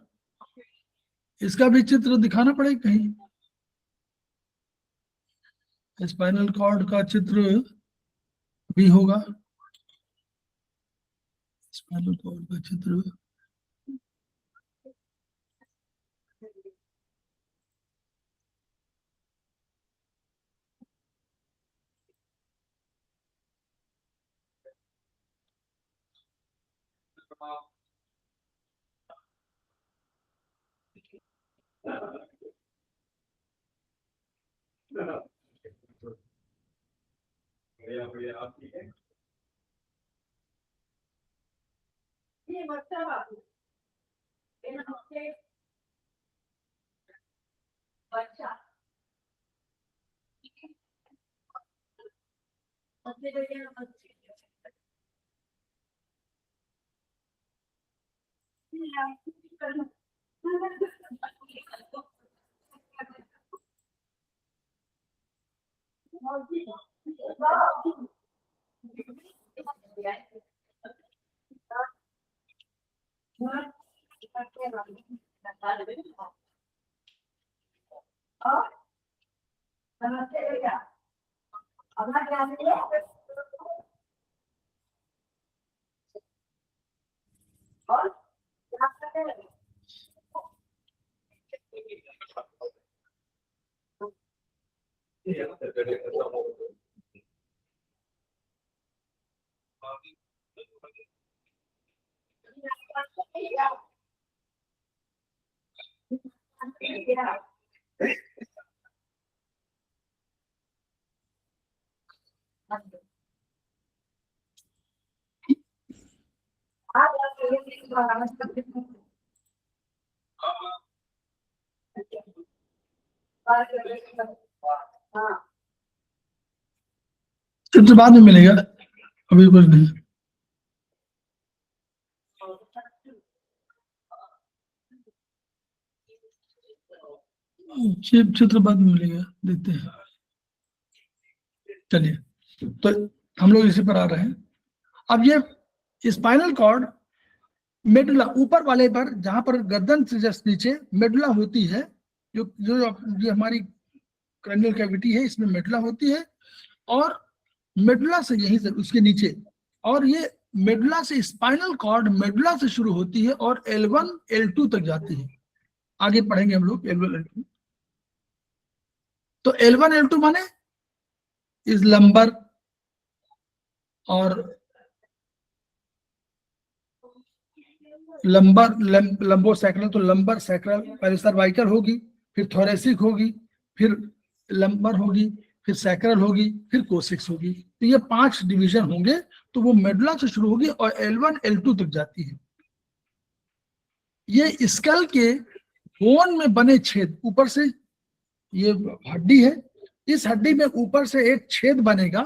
इसका भी चित्र दिखाना पड़ेगा कहीं, स्पाइनल कॉर्ड का चित्र भी होगा, स्पाइनल कॉर्ड का चित्र, चित्र बाद में मिलेगा, अभी कुछ नहीं। चित्र बाद में मिलेगा, देखते हैं। चलिए, तो हम लोग इसी पर आ रहे हैं। अब ये स्पाइनल कॉर्ड मेडुला ऊपर वाले पर, जहां पर गर्दन से जस्ट नीचे मेडुला होती है, जो जो ये हमारी क्रैनियल कैविटी है, इसमें मेडुला होती है, और मेडुला से यहीं से उसके नीचे, और ये मेडुला से स्पाइनल कॉर्ड मेडुला से शुरू होती है और L1 L2 तक जाती है। आगे पढ़ेंगे हम लोग L1 L2। तो L1 L2 माने इस लंबर और लंबो सैक्रल, तो लंबर सैक्रल पहले सर्वाइकल होगी, फिर थोरेसिक होगी, फिर लंबर होगी, फिर सैक्रल होगी, फिर कोसिक्स होगी। तो ये 5 डिवीजन होंगे। तो वो मेडुला से शुरू होगी और L1 L2 तक जाती है। ये स्कल के बोन में बने छेद, ऊपर से ये हड्डी है, इस हड्डी में ऊपर से एक छेद बनेगा,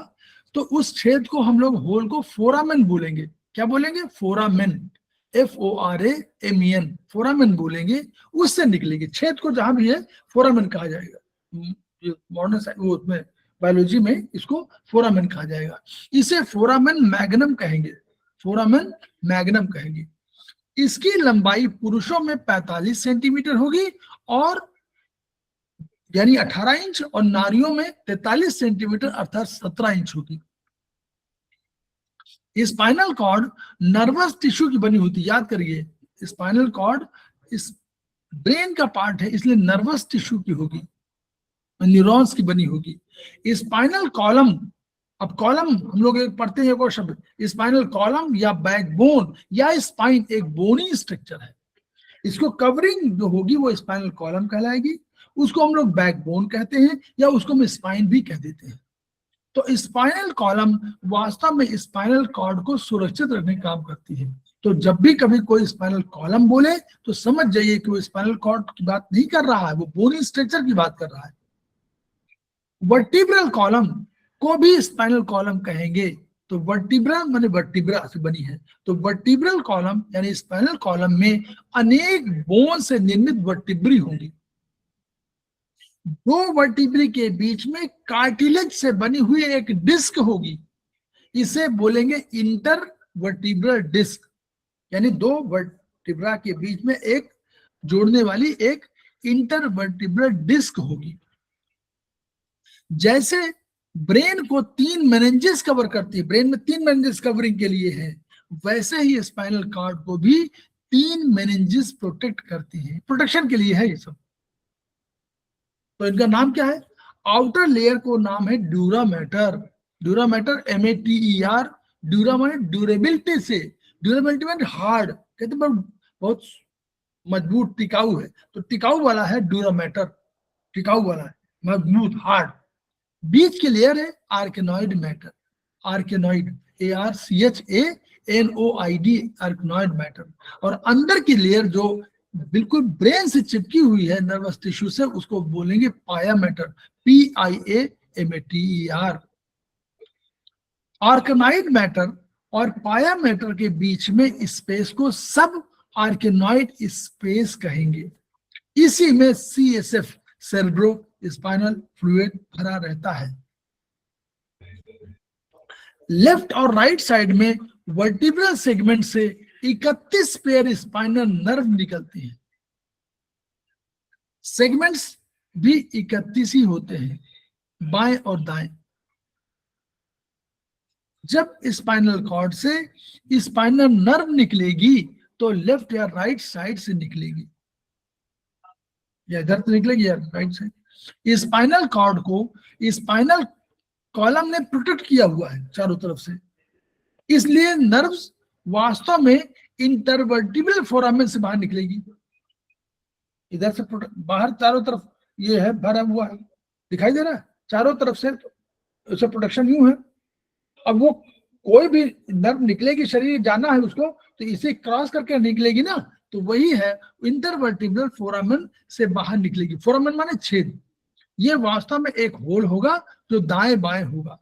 तो उस छेद को हम लोग होल को फोरामेन बोलेंगे। क्या बोलेंगे? फोरामेन, FORAMEN, फोरामेन बोलेंगे। उससे निकलेगी छेद को, जहां भी है फोरामेन कहा जाएगा। मॉडर्न वो उसमें बायोलॉजी में इसको फोरामेन कहा जाएगा। इसे फोरामेन मैग्नम कहेंगे, फोरामेन मैग्नम कहेंगे। इसकी लंबाई पुरुषों में 45 सेंटीमीटर होगी, और यानी 18 इंच, और नारियों में 43 सेंटीमीटर अर्थात 17 इंच होगी। स्पाइनल कॉर्ड नर्वस टिश्यू की बनी होती है, याद करिए, स्पाइनल कॉर्ड इस ब्रेन का पार्ट है, इसलिए नर्वस टिश्यू की होगी, न्यूरॉन्स की बनी होगी। स्पाइनल कॉलम, अब कॉलम हम लोग एक पढ़ते हैं एक और शब्द, स्पाइनल कॉलम या बैकबोन या स्पाइन एक बोनी स्ट्रक्चर है। इसको कवरिंग जो होगी वो स्पाइनल कॉलम कहलाएगी, उसको हम लोग बैकबोन कहते हैं, या उसको हम स्पाइन भी कह देते हैं। तो स्पाइनल कॉलम वास्तव में स्पाइनल कॉर्ड को सुरक्षित रखने का काम करती है। तो जब भी कभी कोई स्पाइनल कॉलम बोले तो समझ जाइए कि वो स्पाइनल कॉर्ड की बात नहीं कर रहा है, वो बोनी स्ट्रक्चर की बात कर रहा है। वर्टिब्रल कॉलम को भी स्पाइनल कॉलम कहेंगे। तो वर्टिब्रा माने वर्टिब्रा से बनी है, तो वर्टिब्रल कॉलम यानी स्पाइनल कॉलम में अनेक बोन से निर्मित वर्टिब्री होंगी। दो वर्टिब्री के बीच में कार्टिलेज से बनी हुई एक डिस्क होगी, इसे बोलेंगे इंटर वर्टिब्रल डिस्क, यानी दो वर्टिब्रा के बीच में एक जोड़ने वाली एक इंटर वर्टिब्रल डिस्क होगी। जैसे ब्रेन को 3 मेनिंजेस कवर करती है, ब्रेन में 3 मेनिंजेस कवरिंग के लिए है, वैसे ही स्पाइनल कॉर्ड को भी 3 मेनिंजेस प्रोटेक्ट करती है, प्रोटेक्शन के लिए है ये सब। तो इनका नाम क्या है? आउटर लेयर को नाम है dura mater, dura mater MATER, dura माने ड्यूरेबिलिटी से, ड्यूरेबिलिटी माने हार्ड, कहते हैं बहुत मजबूत टिकाऊ है, तो टिकाऊ वाला है ड्यूरा मैटर, टिकाऊ वाला है, मजबूत हार्ड। बीच की लेयर है आर्केनॉइड मैटर, आर्केनॉइड ARCHANOID, आर्केनॉइड मैटर। और अंदर की लेयर जो बिल्कुल ब्रेन से चिपकी हुई है नर्वस टिश्यू से, उसको बोलेंगे पाया मैटर, PIAMATER। आर्केनॉइड मैटर और पाया मैटर के बीच में स्पेस को सब आर्केनॉइड स्पेस कहेंगे। इसी में CSF सेरेब्रो स्पाइनल फ्लूइड भरा रहता है। लेफ्ट और राइट साइड में वर्टिब्रल सेगमेंट से 31 पेयर स्पाइनल नर्व निकलते हैं। सेगमेंट्स भी 31 ही होते हैं, बाएं और दाएं। जब स्पाइनल कॉर्ड से स्पाइनल नर्व निकलेगी तो लेफ्ट या राइट साइड से निकलेगी, या इधर से निकलेगी या राइट साइड। स्पाइनल कॉर्ड को स्पाइनल कॉलम ने प्रोटेक्ट किया हुआ है चारों तरफ से, इसलिए नर्व्स वास्तव में इंटरवर्टिब्रल फोरामेन से बाहर निकलेगी। इधर से बाहर चारों तरफ ये है भरा हुआ है, दिखाई दे रहा है, चारों तरफ से उसे प्रोटेक्शन यूं है। अब वो कोई भी नर्व निकलेगी, शरीर जाना है उसको, तो इसे क्रॉस करके निकलेगी ना, तो वही है इंटरवर्टिब्रल फोरामेन से बाहर निकलेगी। फोरामेन माने छेद। ये वास्तव में एक होल होगा जो दाएं बाएं होगा।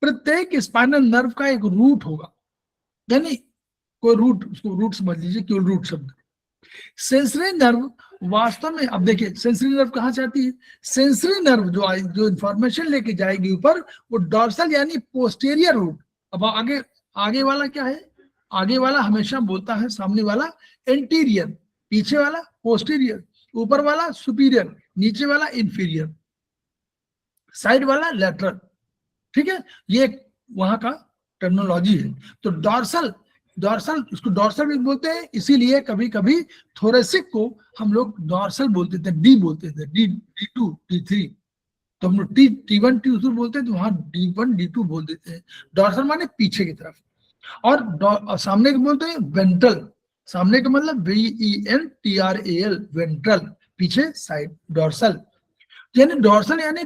प्रत्येक स्पाइनल नर्व का एक रूट होगा, यानी कोई रूट, उसको रूट समझ लीजिए, केवल रूट शब्द। सेंसरी नर्व वास्तव में, अब देखिए सेंसरी नर्व कहां से आती है। सेंसरी नर्व जो इंफॉर्मेशन लेके जाएगी ऊपर, वो डॉर्सल यानी पोस्टेरियर रूट। अब आगे वाला क्या है, आगे वाला हमेशा बोलता है सामने वाला एंटीरियर, पीछे वाला पोस्टीरियर, ऊपर वाला सुपीरियर, नीचे वाला इंफीरियर, साइड वाला लेटरल। ठीक है, ये वहां का टर्मिनोलॉजी है। तो डॉर्सल उसको डॉर्सल भी बोलते हैं, इसीलिए कभी कभी थोरेसिक को हम लोग डॉर्सल बोलते थे, डी बोलते थे, D2 D3। तो हम लोग T1 T2 बोलते हैं, तो वहां D1 D2 बोल देते हैं। डॉर्सल माने पीछे की तरफ। और सामने के बोलते हैं वेंट्रल। सामने का मतलब VENTRAL, वेंट्रल, पीछे साइड, डॉर्सल। यानी डॉर्सल यानी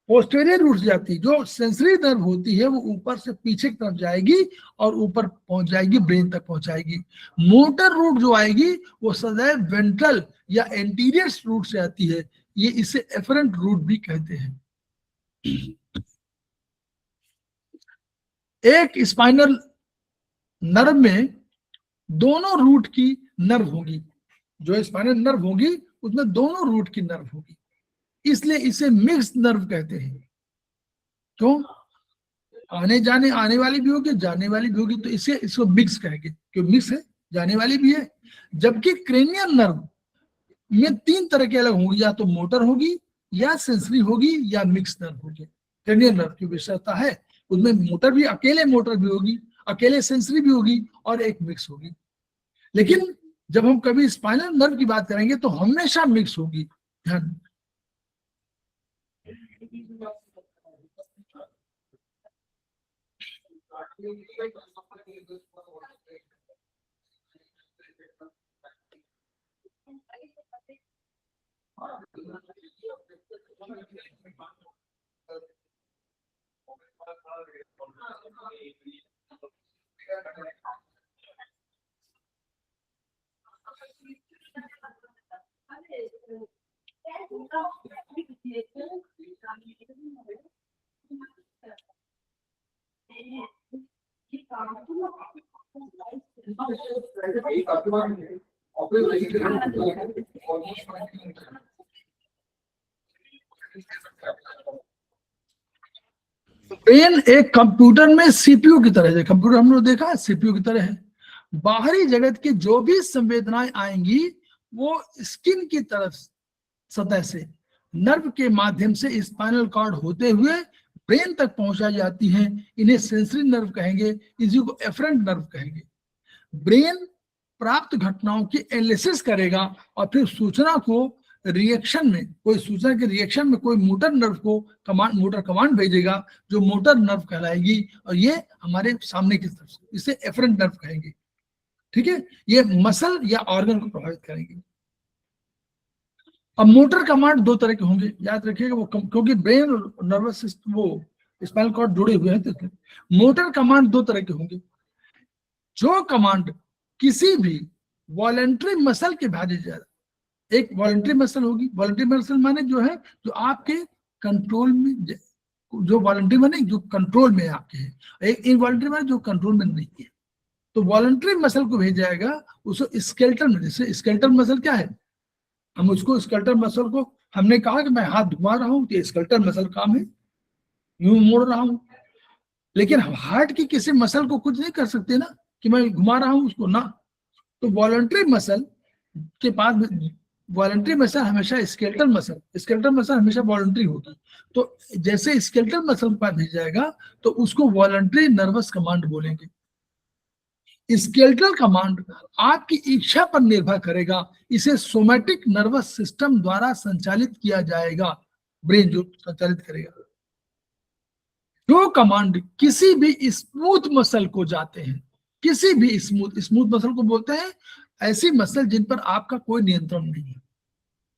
पोस्टेरियर रूट से जाती है। जो सेंसरी नर्व होती है वो ऊपर से पीछे की तरफ जाएगी और ऊपर पहुंच जाएगी, ब्रेन तक पहुंचाएगी। मोटर रूट जो आएगी वो सदैव वेंट्रल या एंटीरियर रूट से आती है। ये इसे एफरेंट रूट भी कहते हैं। एक स्पाइनल नर्व में दोनों रूट की नर्व होगी। जो स्पाइनल नर्व होगी उसमें दोनों रूट की नर्व होगी, इसलिए इसे मिक्स नर्व कहते हैं। क्यों? आने वाली भी होगी, जाने वाली भी होगी, तो इसको मिक्स कहेंगे, क्यों मिक्स है, जाने वाली भी है। जबकि क्रेनियल नर्व में 3 तरह के अलग होंगी, या तो मोटर होगी, या सेंसरी होगी, या मिक्स नर्व होगी। क्रेनियल नर्व की विशेषता है उसमें मोटर भी, अकेले मोटर भी होगी, अकेले सेंसरी भी होगी, और एक मिक्स होगी। लेकिन जब हम कभी स्पाइनल नर्व की बात करेंगे तो हमेशा मिक्स होगी। ध्यान, ब्रेन एक कंप्यूटर में CPU की तरह है। कंप्यूटर हम लोग देखा है, CPU की तरह है। बाहरी जगत की जो भी संवेदनाएं आएंगी वो स्किन की तरफ सतह से नर्व के माध्यम से स्पाइनल कॉर्ड होते हुए ब्रेन तक पहुंचाई जाती हैं। इन्हें सेंसरी नर्व कहेंगे, इसी को एफरेंट नर्व कहेंगे। ब्रेन प्राप्त घटनाओं की एनालिसिस करेगा और फिर सूचना को रिएक्शन में, कोई सूचना के रिएक्शन में कोई मोटर नर्व को मोटर कमांड भेजेगा, जो मोटर नर्व कहलाएगी, और ये हमारे सामने की तरफ से, इसे एफरेंट नर्व कहेंगे। ठीक है, ये मसल या ऑर्गन को प्रभावित करेंगे। अब मोटर कमांड 2 तरह के होंगे, याद रखिएगा, वो क्योंकि ब्रेन और नर्वस सिस्टम, वो स्पाइनल कॉर्ड जुड़े हुए हैं, तो मोटर कमांड 2 तरह के होंगे। जो कमांड किसी भी वॉलंटरी मसल के भेजे जाए, एक वॉलंटरी मसल होगी। वॉलंटरी मसल माने जो है जो आपके कंट्रोल में, जो वॉलंटरी माने जो कंट्रोल में आपके है, एक इनवॉलंटरी माने जो कंट्रोल में नहीं है। तो वॉलंटरी मसल को भेजा जाएगा उसको स्केलेटल में। जैसे स्केलेटल मसल क्या है, हम उसको स्केलेटल मसल को, हमने कहा कि मैं हाथ घुमा रहा हूं तो स्केलेटल मसल काम है, यूं मोड़ रहा हूं, लेकिन हम हार्ट की किसी मसल को कुछ नहीं कर सकते ना कि मैं घुमा रहा हूं उसको ना। तो वॉलंटरी मसल के पास, वॉलंटरी मसल हमेशा स्केलेटल मसल हमेशा वॉलंटरी होगी। तो जैसे स्केलेटल मसल के पास भेजा जाएगा तो उसको वॉलंटरी नर्वस कमांड बोलेंगे। स्केलेटल कमांड आपकी इच्छा पर निर्भर करेगा, इसे सोमैटिक नर्वस सिस्टम द्वारा संचालित किया जाएगा, ब्रेन जो संचालित करेगा। जो कमांड किसी भी स्मूथ मसल को जाते हैं, किसी भी स्मूथ मसल को बोलते हैं ऐसी मसल जिन पर आपका कोई नियंत्रण नहीं है,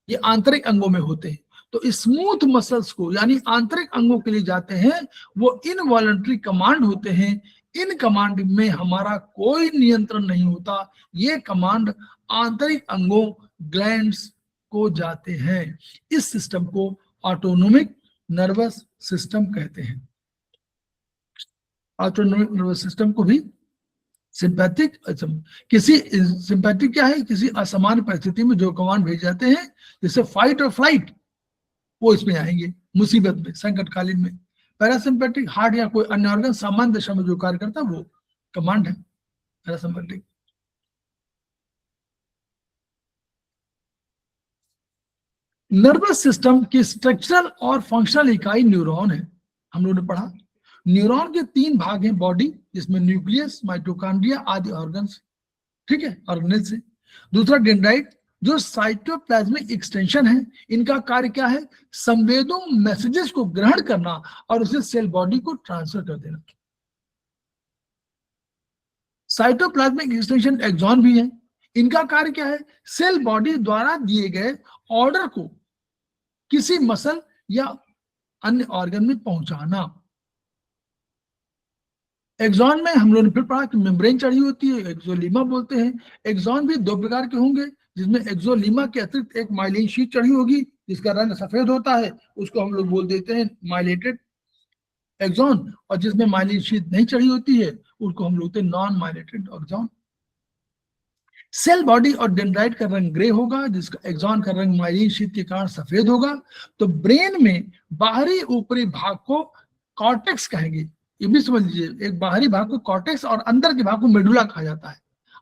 ये आंतरिक अंगों में होते हैं। तो स्मूथ मसल्स को यानी आंतरिक अंगों के लिए जाते हैं, वो इनवॉलंटरी कमांड होते हैं। इन कमांड में हमारा कोई नियंत्रण नहीं होता, ये कमांड आंतरिक अंगों ग्लैंड्स को जाते हैं। इस सिस्टम को ऑटोनोमिक नर्वस सिस्टम कहते हैं। ऑटोनोमिक नर्वस सिस्टम को भी सिंपैथिक, किसी सिंपैथिक क्या है, किसी असामान्य परिस्थिति में जो कमांड भेज जाते हैं जैसे फाइट और फ्लाइट, वो इसमें आएंगे मुसीबत में, संकटकालीन में। पैरासिम्पैथिक हार्ट या कोई अन्य ऑर्गन सामान्य दशा में जो कार्य करता है वो कमांड है पैरासिम्पैथिक। नर्वस सिस्टम की स्ट्रक्चरल और फंक्शनल इकाई न्यूरॉन है। हम लोगों ने पढ़ा न्यूरॉन के 3 भाग हैं, बॉडी जिसमें न्यूक्लियस, माइटोकॉन्ड्रिया आदि ऑर्गन्स, ठीक है, ऑर्गेनेल से। दूसरा डेंड्राइट जो साइटोप्लाज्मिक एक्सटेंशन है, इनका कार्य क्या है, संवेदों मैसेजेस को ग्रहण करना और उसे सेल बॉडी को ट्रांसफर कर देना। साइटोप्लाज्मिक एक्सटेंशन एक्सॉन भी है, इनका कार्य क्या है, सेल बॉडी द्वारा दिए गए ऑर्डर को किसी मसल या अन्य ऑर्गन में पहुंचाना। एक्सॉन में हम लोगों ने फिर पढ़ा कि मेम्ब्रेन चढ़ी होती है, एक्सोलीमा बोलते हैं। एक्सॉन भी 2 प्रकार के होंगे, जिसमें एक्सोलीमा के अतिरिक्त एक माइलिन शीट चढ़ी होगी जिसका रंग सफेद होता है, उसको हम लोग बोल देते हैं माइलेटेड एक्सॉन, और जिसमें माइलिन शीट नहीं चढ़ी होती है उसको हम लोग बोलते हैं non myelinated axon. Cell body और डेंड्राइट का रंग ग्रे होगा, जिसका एक्सॉन का रंग माइलिन शीट के कारण सफेद होगा। तो ब्रेन में बाहरी ऊपरी भाग को कॉर्टेक्स कहेंगे, ये भी समझ लीजिए, एक बाहरी भाग को कॉर्टेक्स और अंदर के भाग को मेडुला कहा जाता है।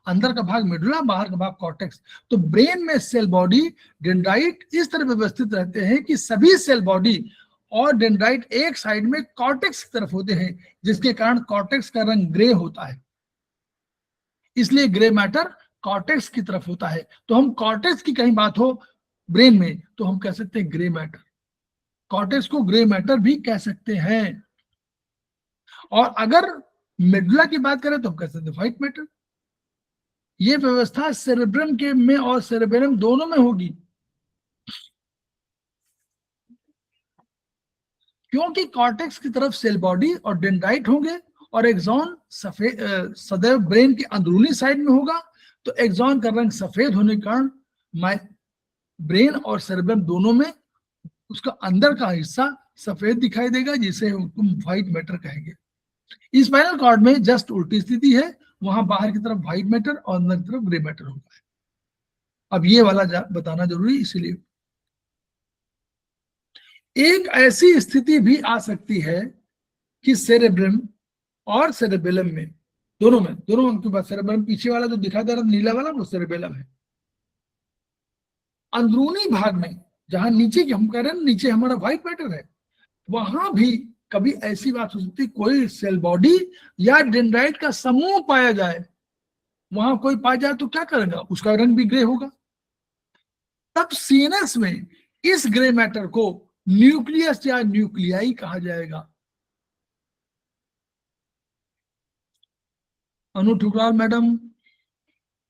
अंदर का भाग मेडुला, बाहर का भाग कॉर्टेक्स। तो ब्रेन में सेल बॉडी डेंड्राइट इस तरह व्यवस्थित रहते हैं कि सभी सेल बॉडी और डेंड्राइट एक साइड में कॉर्टेक्स की तरफ होते हैं, जिसके कारण कॉर्टेक्स का रंग ग्रे होता है, इसलिए ग्रे मैटर कॉर्टेक्स की तरफ होता है। तो हम कॉर्टेक्स की कहीं बात हो ब्रेन में तो हम कह सकते हैं ग्रे मैटर, कॉर्टेक्स को ग्रे मैटर भी कह सकते हैं। और अगर मेडुला की बात करें तो हम कह सकते हैं व्हाइट मैटर। ये व्यवस्था सेरेब्रम के में और सेरेबेलम दोनों में होगी, क्योंकि कॉर्टेक्स की तरफ सेल बॉडी और डेंड्राइट होंगे और एक्सॉन सफेद सदैव ब्रेन की अंदरूनी साइड में होगा। तो एक्सॉन का रंग सफेद होने के कारण ब्रेन और सेरेब्रम दोनों में उसका अंदर का हिस्सा सफेद दिखाई देगा, जिसे हम व्हाइट मैटर कहेंगे। स्पाइनल कॉर्ड में जस्ट उल्टी स्थिति है, वहां बाहर की तरफ व्हाइट मैटर और अंदर की तरफ ग्रे मैटर होता है। अब ये वाला बताना जरूरी, इसीलिए एक ऐसी स्थिति भी आ सकती है कि सेरेब्रम और सेरेबेलम में दोनों के पास, सेरेब्रम पीछे वाला जो दिखा दे रहा है नीला वाला वो सेरेबेलम है। अंदरूनी भाग में जहां नीचे की हम कह रहे हैं नीचे हमारा व्हाइट मैटर है, वहां भी कभी ऐसी बात हो सकती है कोई सेल बॉडी या डेंड्राइट का समूह पाया जाए, वहां कोई पाया जाए तो क्या करेगा, उसका रंग भी ग्रे होगा। तब सीनस में इस ग्रे मैटर को न्यूक्लियस या न्यूक्लियाई कहा जाएगा। अनु ठुकराल मैडम,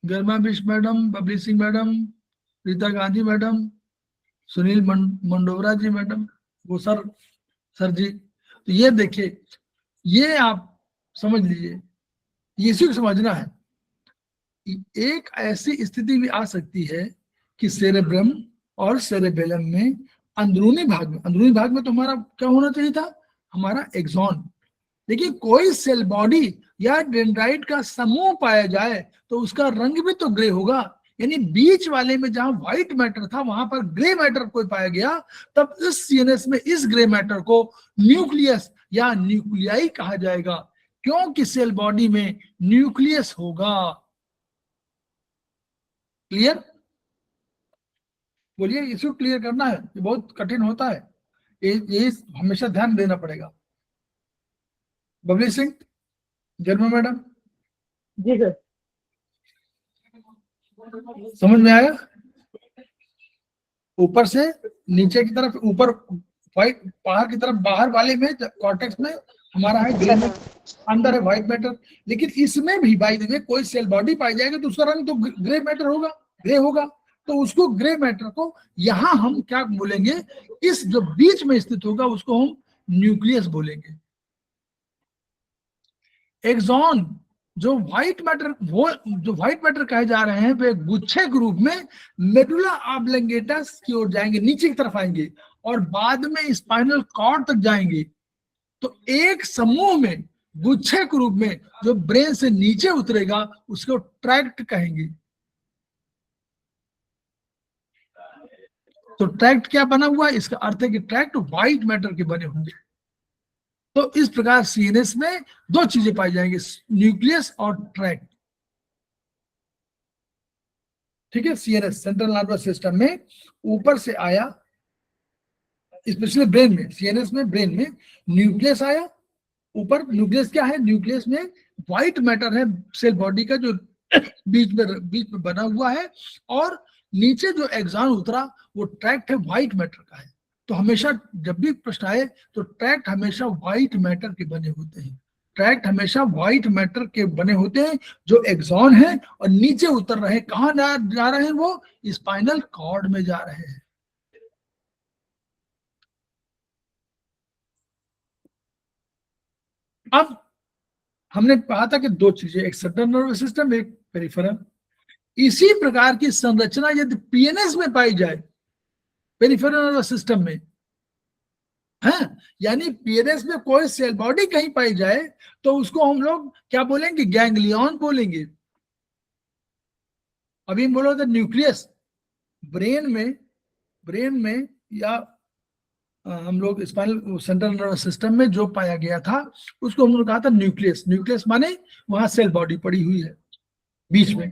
गर्मा बिश madam, Babli Singh madam, Rita Gandhi madam, Sunil Mandora ji madam, वो सर जी। तो ये देखिए, ये आप समझ लीजिए, इसी को समझना है। एक ऐसी स्थिति भी आ सकती है कि सेरेब्रम और सेरेबेलम में अंदरूनी भाग में तो हमारा क्या होना चाहिए था, हमारा एक्सॉन, लेकिन कोई सेल बॉडी या डेंड्राइट का समूह पाया जाए तो उसका रंग भी तो ग्रे होगा। यानी बीच वाले में जहां व्हाइट मैटर था वहां पर ग्रे मैटर कोई पाया गया, तब इस सीएनएस में इस ग्रे मैटर को न्यूक्लियस या न्यूक्लियाई कहा जाएगा, क्योंकि सेल बॉडी में न्यूक्लियस होगा। क्लियर? बोलिए, इसको क्लियर करना है, ये बहुत कठिन होता है, ये हमेशा ध्यान देना पड़ेगा। बबली सिंह, जन्म मैडम, जी सर। समझ में आया? ऊपर से नीचे की तरफ, ऊपर व्हाइट, बाहर की तरफ, बाहर वाले में कॉर्टेक्स में हमारा है ग्रे मैटर, अंदर है व्हाइट मैटर। लेकिन इसमें भी बाय द वे कोई सेल बॉडी पाई जाएगी तो उसका रंग तो ग्रे मैटर होगा, ग्रे होगा। तो उसको ग्रे मैटर को यहां हम क्या बोलेंगे, इस जो बीच में स्थित होगा उसको हम न्यूक्लियस बोलेंगे। एक्सॉन जो व्हाइट मैटर, वो जो व्हाइट मैटर कहे जा रहे हैं वे गुच्छे के रूप में मेडुला ऑब्लिंगेटस की ओर जाएंगे, नीचे की तरफ आएंगे और बाद में स्पाइनल कॉर्ड तक जाएंगे। तो एक समूह में गुच्छे के रूप में जो ब्रेन से नीचे उतरेगा उसको ट्रैक्ट कहेंगे। तो ट्रैक्ट क्या बना हुआ है, इसका अर्थ है कि ट्रैक्ट व्हाइट मैटर के बने होंगे। तो इस प्रकार सीएनएस में दो चीजें पाई जाएंगी, न्यूक्लियस और ट्रैक्ट। ठीक है, सीएनएस सेंट्रल नर्वस सिस्टम में ऊपर से आया, स्पेशली ब्रेन में, सीएनएस में ब्रेन में न्यूक्लियस आया ऊपर। न्यूक्लियस क्या है, न्यूक्लियस में व्हाइट मैटर है सेल बॉडी का जो बीच में बना हुआ है, और नीचे जो एक्सॉन उतरा वो ट्रैक्ट है व्हाइट मैटर का है। तो हमेशा जब भी प्रश्न आए तो ट्रैक्ट हमेशा व्हाइट मैटर के बने होते हैं, ट्रैक्ट हमेशा व्हाइट मैटर के बने होते हैं जो एक्सॉन है और नीचे उतर रहे हैं। कहाँ जा रहे हैं वो, स्पाइनल कॉर्ड में जा रहे हैं। अब हमने कहा था कि दो चीजें, एक सेंट्रल नर्वस सिस्टम, एक पेरिफेरल। इसी प्रकार की संरचना यदि पीएनएस में पाई जाए, पेरिफेरल नर्वस सिस्टम में है, यानी पीएनएस में कोई सेल बॉडी कहीं पाई जाए तो उसको हम लोग क्या बोलेंगे, गैंग्लियन बोलेंगे। अभी हम बोलो तो न्यूक्लियस, ब्रेन में या हम लोग स्पाइनल सेंट्रल नर्वस सिस्टम में जो पाया गया था उसको हम लोग कहा था न्यूक्लियस। न्यूक्लियस माने वहां सेल बॉडी पड़ी हुई है बीच में।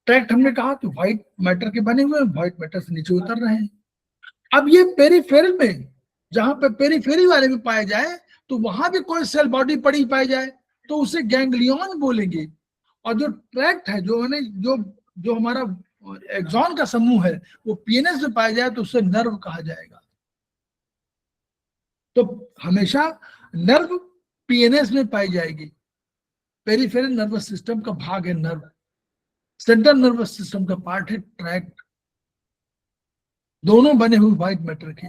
ट्रैक्ट हमने कहा कि व्हाइट मैटर के बने हुए हैं, व्हाइट मैटर से नीचे उतर रहे हैं। अब ये पेरिफेरल में, जहां पे पेरिफेरी वाले में पाया जाए तो वहां भी कोई सेल बॉडी पड़ी पाई जाए तो उसे गैंग्लियन बोलेंगे। और जो ट्रैक्ट है, जो हमारा एक्सॉन का समूह है, वो पीएनएस में पाया जाए तो उसे नर्व कहा जाएगा। तो हमेशा नर्व पीएनएस में पाई जाएगी। पेरिफेरल नर्वस सिस्टम का भाग है नर्व, सेंट्रल नर्वस सिस्टम का पार्ट है ट्रैक्ट। दोनों बने हुए व्हाइट मैटर के।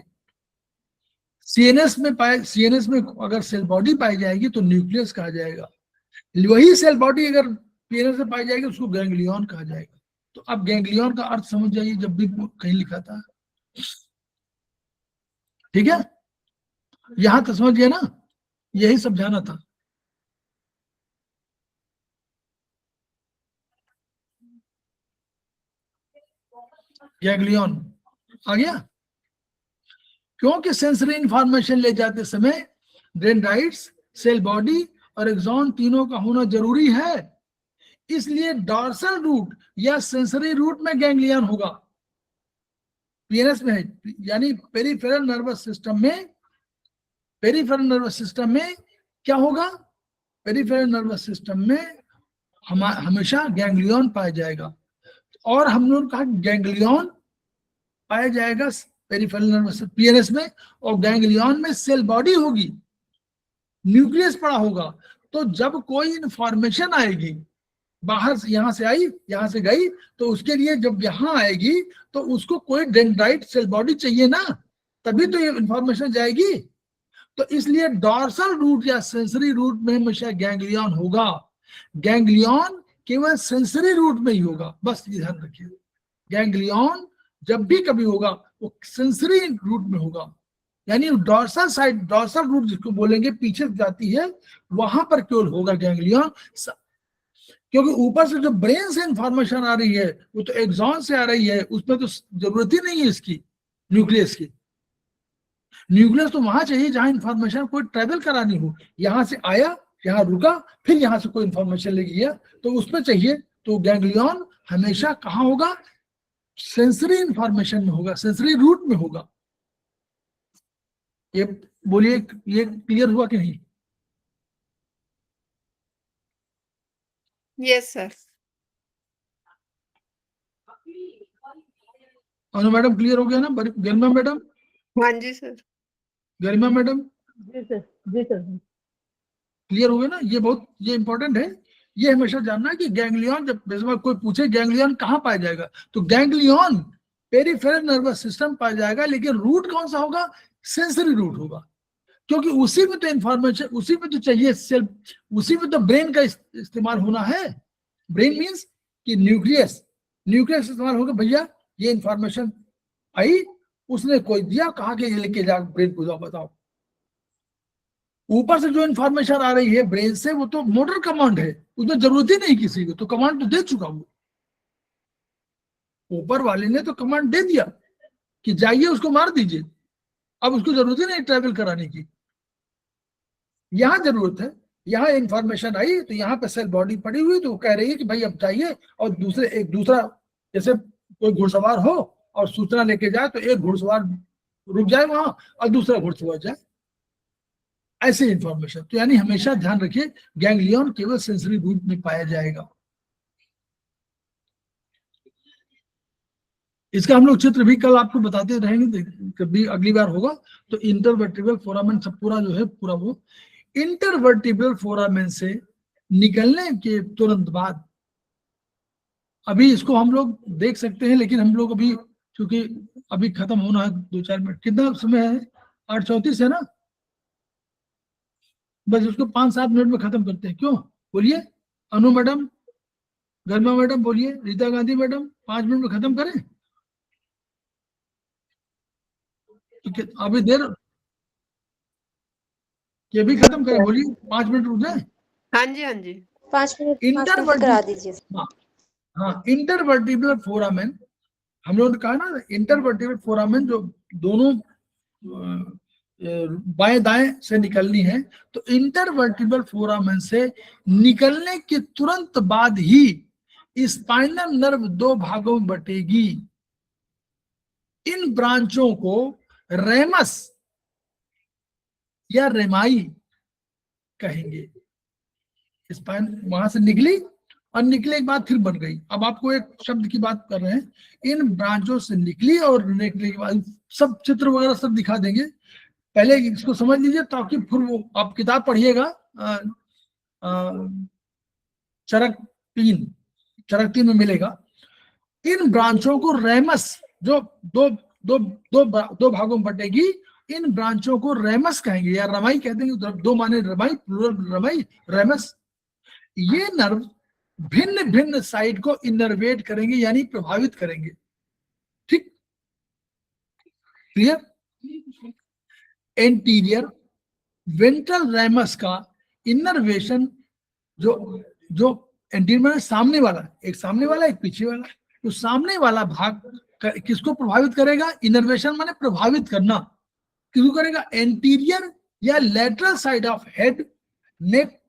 सीएनएस में अगर सेल बॉडी पाई जाएगी तो न्यूक्लियस कहा जाएगा। वही सेल बॉडी अगर पीएनएस में पाई जाएगी उसको गैंग्लियन कहा जाएगा। तो अब गैंग्लियन का अर्थ समझ जाइए जब भी कहीं लिखा था, ठीक है, यहां तो समझ गया ना, यही समझाना था। गैंग्लियन आ गया, क्योंकि सेंसरी इंफॉर्मेशन ले जाते समय डेंड्राइट्स, सेल बॉडी और एक्सॉन तीनों का होना जरूरी है। इसलिए डॉर्सल रूट या सेंसरी रूट में गैंग्लियन होगा, पीएनएस में है। यानी पेरिफेरल नर्वस सिस्टम में क्या होगा, पेरिफेरल नर्वस सिस्टम में हमेशा गैंग्लियन पाया जाएगा। और हम लोग कहा गैंग्लियन पाया जाएगा पेरिफेरल नर्वस पीएनएस में, और गैंग्लियन में सेल बॉडी होगी, न्यूक्लियस पड़ा होगा। तो जब कोई इंफॉर्मेशन आएगी बाहर से, यहां से आई, यहां से गई, तो उसके लिए जब यहां आएगी तो उसको कोई डेंड्राइट सेल बॉडी चाहिए ना, तभी तो ये इंफॉर्मेशन जाएगी। तो इसलिए डॉर्सल रूट या सेंसरी रूट में हमेशा गैंग्लियन होगा। गैंग्लियन केवल सेंसरी रूट में ही होगा, बस ये ध्यान रखिए। गैंग्लियन जब भी कभी होगा वो सेंसरी रूट में होगा, यानी डॉर्सल साइड, डॉर्सल रूट जिसको बोलेंगे, पीछे जाती है, वहां पर केवल होगा गैंग्लियन। क्योंकि ऊपर से जो ब्रेन से इंफॉर्मेशन आ रही है वो तो एक्सॉन से आ रही है, उसमें तो जरूरत ही नहीं है इसकी, न्यूक्लियस की। न्यूक्लियस तो वहां चाहिए जहां इंफॉर्मेशन कोई ट्रेवल करानी हो, यहां से आया, यहाँ रुका, फिर यहां से कोई इंफॉर्मेशन ले गया, तो उसमें चाहिए। तो गैंग्लियन हमेशा कहाँ होगा? सेंसरी इंफॉर्मेशन में होगा, सेंसरी रूट में होगा। ये बोलिए, ये क्लियर हुआ कि नहीं? Yes sir. Anu madam clear हो गया ना? गरिमा मैडम, हाँ जी sir. Garima madam ji sir, जी सर। क्लियर हो गया ना? ये इंपॉर्टेंट है, ये हमेशा जानना है कि गैंग्लियन, जब बेशक कोई पूछे गैंग्लियन कहाँ पाया जाएगा, तो गैंग्लियन पेरिफेरल नर्वस सिस्टम पाया जाएगा, लेकिन रूट कौन सा होगा? सेंसरी रूट होगा, क्योंकि उसी में तो इंफॉर्मेशन, उसी में तो चाहिए सेल, उसी में तो ब्रेन का इस्तेमाल होना है। ब्रेन मीन्स कि न्यूक्लियस, न्यूक्लियस इस्तेमाल होगा। भैया ये इंफॉर्मेशन आई, उसने कोई दिया, कहा कि ये लेके जा ब्रेन को, जाओ बताओ। ऊपर से जो इंफॉर्मेशन आ रही है ब्रेन से, वो तो मोटर कमांड है, उसमें जरूरत ही नहीं किसी को, तो कमांड तो दे चुका वो, ऊपर वाले ने तो कमांड दे दिया कि जाइए उसको मार दीजिए, अब उसको जरूरत ही नहीं ट्रैवल कराने की। यहां जरूरत है, यहाँ इंफॉर्मेशन आई तो यहाँ पे सेल बॉडी पड़ी हुई, तो वो कह रही है कि भाई अब जाइए, और एक दूसरा, जैसे कोई घुड़सवार हो और सूचना लेके जाए, तो एक घुड़सवार रुक जाए वहां और दूसरा घुड़सवार जाए, ऐसे इंफॉर्मेशन। तो यानी हमेशा ध्यान रखिए, गैंग्लियन केवल सेंसरी रूट में पाया जाएगा। इसका हम लोग चित्र भी कल आपको बताते रहेंगे, कभी अगली बार होगा। तो इंटरवर्टिब्रल फोरामेन सब पूरा जो है, पूरा वो इंटरवर्टिब्रल फोरामेन से निकलने के तुरंत बाद, अभी इसको हम लोग देख सकते हैं, लेकिन हम लोग अभी क्योंकि अभी खत्म होना है 2-4 मिनट, कितना समय है? 8:34 है ना? बस उसको 5-7 मिनट में खत्म करते हैं, क्यों? बोलिए अनु मैडम, गरिमा मैडम, बोलिए रीता गांधी मैडम, 5 मिनट में खत्म करें? अभी देर, ये भी खत्म करें? बोलिए 5 मिनट रुक जाए। हाँ जी, हाँ जी। 5 मिनट करा दीजिए। हाँ, इंटरवर्टिब्रल फोरामेन, हम लोगों ने कहा ना, इंटरवर्टिब्रल फोरामेन जो दोनों बाएं दाएं से निकलनी है, तो इंटरवर्टिब्रल फोरामेन से निकलने के तुरंत बाद ही स्पाइनल नर्व 2 भागों में बटेगी। इन ब्रांचों को रेमस या रेमाई कहेंगे। स्पाइन वहां से निकली और निकले के बाद फिर बन गई। अब आपको एक शब्द की बात कर रहे हैं, इन ब्रांचों से निकली और निकलने के बाद सब चित्र वगैरह सब दिखा देंगे, पहले इसको समझ लीजिए, ताकि फिर वो आप किताब पढ़िएगा चरक 3 में मिलेगा। इन ब्रांचों को रेमस, जो दो भागों में बटेगी, इन ब्रांचों को रेमस कहेंगे या रमाई कहते हैं। 2 माने रमाई, प्लूरल रमाई, रेमस। ये नर्व भिन्न भिन्न साइड को इनर्वेट करेंगे, यानी प्रभावित करेंगे। ठीक, क्लियर? एंटीरियर वेंट्रल रेमस का इनर्वेशन, जो एंटीरियर में सामने वाला, एक सामने वाला एक पीछे वाला, तो सामने वाला भाग किसको प्रभावित करेगा? इनर्वेशन माने प्रभावित करना, किसको करेगा? एंटीरियर या lateral side of head, neck,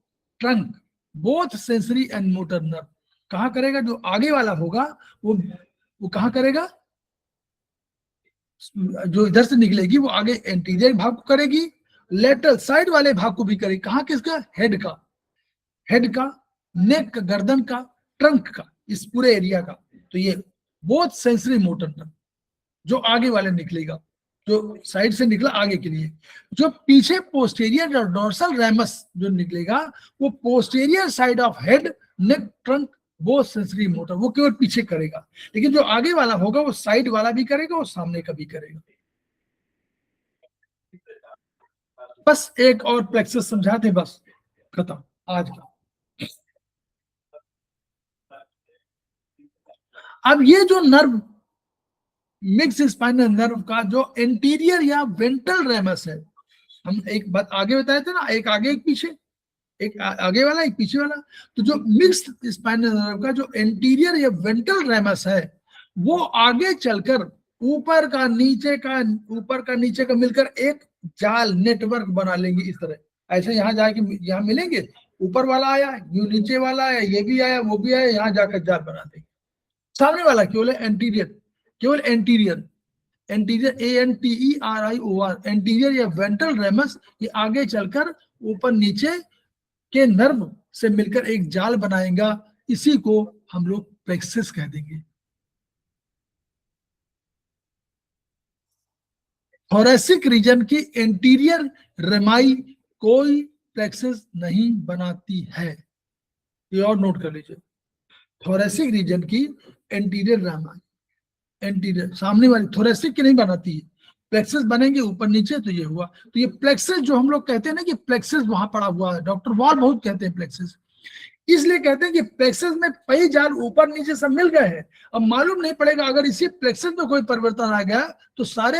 trunk, both sensory and motor nerve. कहां करेगा? जो आगे वाला होगा वो कहां करेगा? जो इधर से निकलेगी वो आगे एंटीरियर भाग को करेगी, लेटरल साइड वाले भाग को भी करेगी। कहां? किसका? हेड का, नेक का, गर्दन का, ट्रंक का, इस पूरे एरिया का। तो ये बोथ सेंसरी मोटर नर्व, जो आगे वाले निकलेगा, जो साइड से निकला आगे के लिए। जो पीछे पोस्टीरियर और डोर्सल रेमस जो निकलेगा, वो posterior side of head, neck, trunk, both sensory motor, वो केवल पीछे करेगा। लेकिन जो आगे वाला होगा वो साइड वाला भी करेगा और सामने का भी करेगा। बस एक और प्लेक्सस समझाते, बस खत्म आज का। अब ये जो नर्व मिक्स स्पाइनल नर्व का जो एंटीरियर या वेंट्रल रेमस है, हम एक बात आगे बताए थे ना, एक आगे एक पीछे, एक आगे वाला एक पीछे वाला, तो जो मिक्स स्पाइनल नर्व का जो एंटीरियर या वेंट्रल रेमस है वो आगे चलकर ऊपर का नीचे का मिलकर एक जाल नेटवर्क बना लेंगे इस तरह। ऐसे यहाँ जाके यहाँ मिलेंगे, ऊपर वाला आया, यू नीचे वाला आया, ये भी आया, वो भी आया, यहाँ जाकर जाल बना देंगे। सामने वाला केवल एंटीरियर, केवल एंटीरियर, एंटीरियर ANTERIOR, एंटीरियर या वेंट्रल रेमस, ये आगे चलकर ऊपर नीचे के नर्व से मिलकर एक जाल बनाएगा, इसी को हम लोग प्लेक्सस कह देंगे। थोरेसिक रीजन की एंटीरियर रेमाई कोई प्लेक्सस नहीं बनाती है, ये और नोट कर लीजिए। थोरेसिक रीजन की एंटीरियर रेमाई, एंटीरियर सामने वाली थोरेसिक की नहीं बनाती है, प्लेक्सस बनेंगे ऊपर नीचे, तो ये हुआ। तो ये प्लेक्सस जो हम लोग कहते हैं ना कि प्लेक्सस वहां पड़ा हुआ है, डॉक्टर वॉल बहुत कहते हैं प्लेक्सस, इसलिए कहते हैं कि प्लेक्सस में कई जाल ऊपर नीचे सब मिल गए हैं। अब मालूम नहीं पड़ेगा, अगर इसी प्लेक्सस में कोई परिवर्तन आ गया तो सारे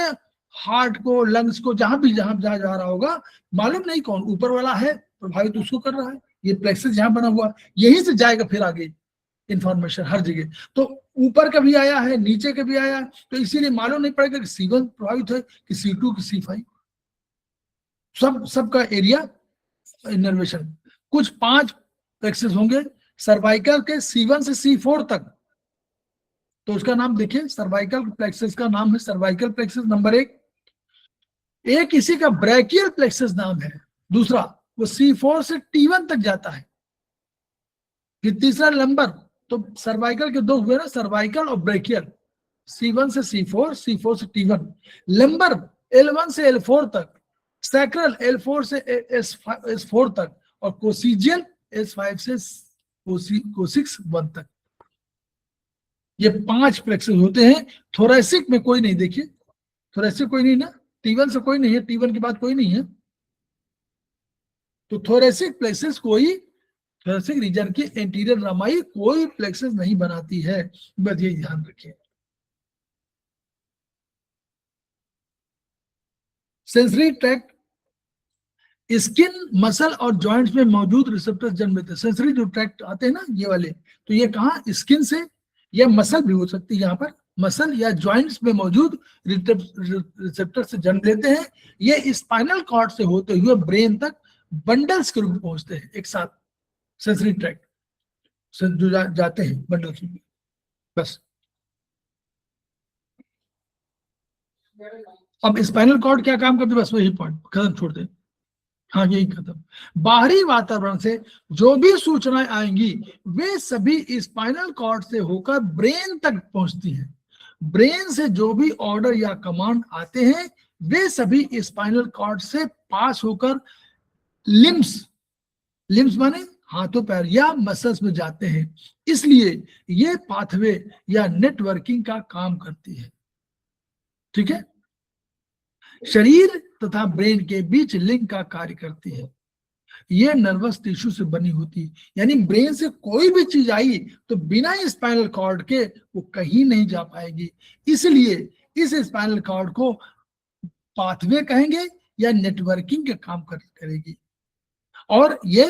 हार्ट को, लंग्स को, जहां जा रहा होगा, मालूम नहीं कौन ऊपर वाला है प्रभावित उसको कर रहा है। ये प्लेक्सस यहाँ बना हुआ, यहीं से जाएगा फिर आगे इंफॉर्मेशन हर जगह। तो ऊपर का भी आया है, नीचे का भी आया है, तो इसीलिए मालूम नहीं पड़ेगा कि C1 प्रभावित है कि C2 कि C5, सबका एरिया इनर्वेशन। कुछ 5 प्लेक्सस होंगे सर्वाइकल के C1 से C4 तक, तो उसका नाम देखिए, सर्वाइकल प्लेक्सस का नाम है सर्वाइकल प्लेक्सस नंबर 1। एक इसी का ब्रैकियल प्लेक्सस नाम है, दूसरा वो C4 से T1 तक जाता है। फिर तीसरा लंबर, तो सर्वाइकल के 2 हुए ना, सर्वाइकल और ब्रैकियल, C1 से C4, C4 से T1, लंबर L1 से L4 तक, सैक्रल L4 से S4 तक, और कोसिजियल S5 से कोसिक्स 1 तक। ये 5 प्लेक्सस होते हैं। थोरेसिक में कोई नहीं, देखिए थोरेसिक कोई नहीं ना, T1 से कोई नहीं है, T1 के बाद कोई नहीं है, तो थोरेसिक प्लेक्सस कोई, थोरेसिक रीजन की एंटीरियर रेमाई कोई प्लेक्सस नहीं बनाती है, बस ये ध्यान रखिए। सेंसरी ट्रैक्ट, स्किन, मसल और जॉइंट्स में मौजूद रिसेप्टर्स जन्म देते हैं। सेंसरी जो ट्रैक्ट आते हैं ना ये वाले, तो ये कहाँ, स्किन से या मसल भी हो सकती है, यहाँ पर मसल या जॉइंट्स में मौजूद रिसेप्टर से जन्म लेते हैं। ये स्पाइनल कॉर्ड से होते हुए ब्रेन तक बंडल्स के रूप में पहुंचते हैं एक साथ, सेंसरी ट्रैक्ट से जो जाते हैं बंडल्स में। बस अब स्पाइनल कॉर्ड क्या काम करते, बस वही पॉइंट खत्म, छोड़ दे, हाँ यही खत्म। बाहरी वातावरण से जो भी सूचनाएं आएंगी वे सभी स्पाइनल कॉर्ड से होकर ब्रेन तक पहुंचती हैं। ब्रेन से जो भी ऑर्डर या कमांड आते हैं वे सभी स्पाइनल कॉर्ड से पास होकर लिम्स, लिम्स माने हाथों पैर या मसल्स में जाते हैं। इसलिए ये पाथवे या नेटवर्किंग का काम करती है। ठीक है, शरीर तथा ब्रेन के बीच लिंक का कार्य करती है। ये नर्वस टिश्यू से बनी होती है, यानी ब्रेन से कोई भी चीज आई तो बिना स्पाइनल कॉर्ड के वो कहीं नहीं जा पाएगी। इसलिए इस स्पाइनल कॉर्ड को पाथवे कहेंगे या नेटवर्किंग के काम करेगी, और ये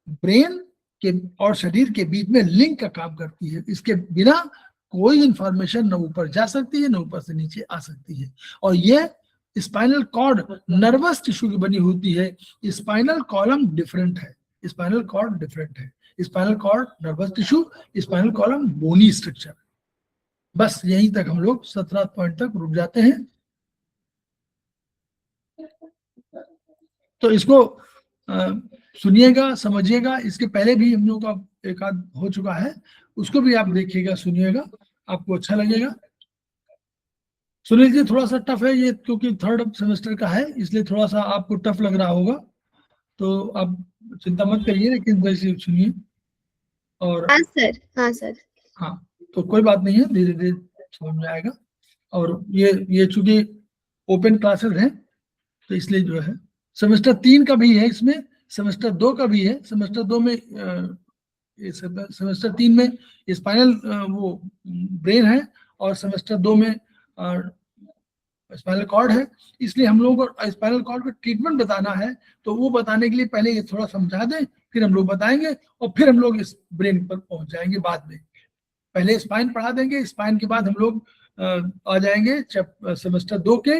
ब्रेन के और शरीर के बीच में लिंक का काम करती है। इसके बिना कोई इंफॉर्मेशन न ऊपर जा सकती है न ऊपर से नीचे आ सकती है। और ये स्पाइनल कॉर्ड नर्वस टिश्यू की बनी होती है। स्पाइनल कॉलम डिफरेंट है, स्पाइनल कॉर्ड डिफरेंट है। Spinal cord nervous tissue, spinal column bony structure. बस यहीं तक हम लोग 17 पॉइंट तक रुक जाते हैं। तो इसको सुनिएगा, समझिएगा। इसके पहले भी हम लोग का एक आध हो चुका है, उसको भी आप देखिएगा, सुनिएगा, आपको अच्छा लगेगा। सुन लीजिए, थोड़ा सा टफ है ये, क्योंकि 3rd सेमेस्टर का है, इसलिए थोड़ा सा आपको टफ लग रहा होगा, तो आप चिंता मत करिए, लेकिन वैसे सुनिए। और हाँ सर, हाँ सर, हाँ, तो कोई बात नहीं है, धीरे धीरे समझ में आएगा। और ये चूंकि ओपन क्लासेस हैं तो इसलिए जो है सेमेस्टर 3 का भी है, इसमें सेमेस्टर 2 का भी है। सेमेस्टर 2 में सेमेस्टर 3 में स्पाइनल वो ब्रेन है, और सेमेस्टर 2 में स्पाइनल कॉर्ड है, इसलिए हम लोगों को स्पाइनल कॉर्ड का ट्रीटमेंट बताना है। तो वो बताने के लिए पहले ये थोड़ा समझा दें, फिर हम लोग बताएंगे और फिर हम लोग इस ब्रेन पर पहुंच जाएंगे बाद में। पहले स्पाइन पढ़ा देंगे, स्पाइन के बाद हम लोग आ जाएंगे सेमेस्टर 2 के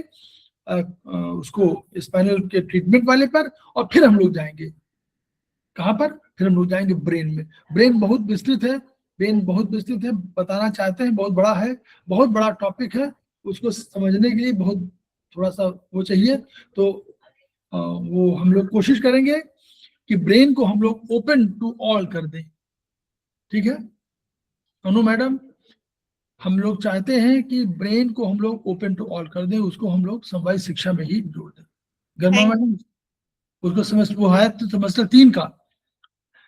उसको स्पाइनल के ट्रीटमेंट वाले पर, और फिर हम लोग जाएंगे कहाँ पर, फिर हम लोग जाएंगे ब्रेन में। ब्रेन बहुत विस्तृत है, ब्रेन बहुत विस्तृत है, बताना चाहते हैं, बहुत बड़ा है, बहुत बड़ा टॉपिक है, उसको समझने के लिए बहुत थोड़ा सा वो चाहिए। तो वो हम लोग कोशिश करेंगे कि ब्रेन को हम लोग ओपन टू ऑल कर दें, ठीक है अनु मैडम? हम लोग चाहते हैं कि ब्रेन को हम लोग ओपन टू ऑल कर दें, उसको हम लोग समवायिक शिक्षा में ही जोड़ दें। गर्मा मैडम, उसको समझ वो है तो सेमेस्टर 3 का,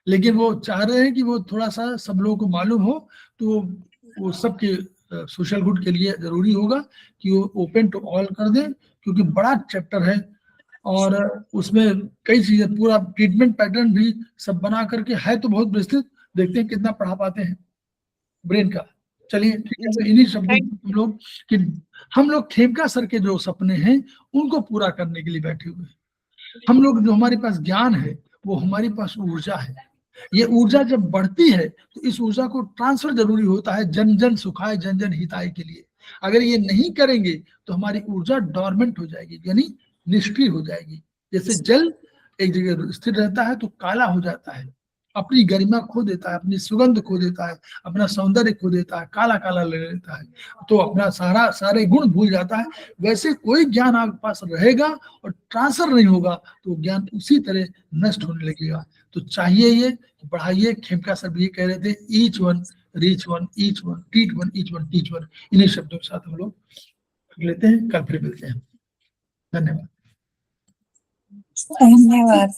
लेकिन वो चाह रहे हैं कि वो थोड़ा सा सब लोगों को मालूम हो, तो वो सबके सोशल गुड के लिए जरूरी होगा कि वो ओपन टू ऑल कर दें, क्योंकि बड़ा चैप्टर है और उसमें कई चीजें, पूरा ट्रीटमेंट पैटर्न भी सब बना करके है, तो बहुत विस्तृत। देखते हैं कितना पढ़ा पाते हैं ब्रेन का। चलिए ठीक है, तो इन्हीं शब्दों हम लोग कि हम लोग खेमका सर के जो सपने हैं उनको पूरा करने के लिए बैठे हुए हैं। हम लोग जो हमारे पास ज्ञान है वो हमारे पास ऊर्जा है, ये ऊर्जा जब बढ़ती है तो इस ऊर्जा को ट्रांसफर जरूरी होता है जन जन सुखाय जन जन हिताय के लिए। अगर ये नहीं करेंगे तो हमारी ऊर्जा डॉर्मेंट हो जाएगी, यानी निष्क्रिय हो जाएगी। जैसे जल एक जगह स्थिर रहता है तो काला हो जाता है, अपनी गरिमा खो देता है, अपनी सुगंध खो देता है, अपना सौंदर्य खो देता है, काला काला ले लेता है, तो अपना सारे गुण भूल जाता है। वैसे कोई ज्ञान आपके पास रहेगा और ट्रांसफर नहीं होगा तो ज्ञान उसी तरह नष्ट होने लगेगा। तो चाहिए ये पढ़ाइए। खेमका सर भी कह रहे थे, each one reach one, each one teach one, each one teach one. इन्हीं शब्दों के साथ हम लोग लेते हैं, कल फिर मिलते हैं। धन्यवाद। धन्यवाद।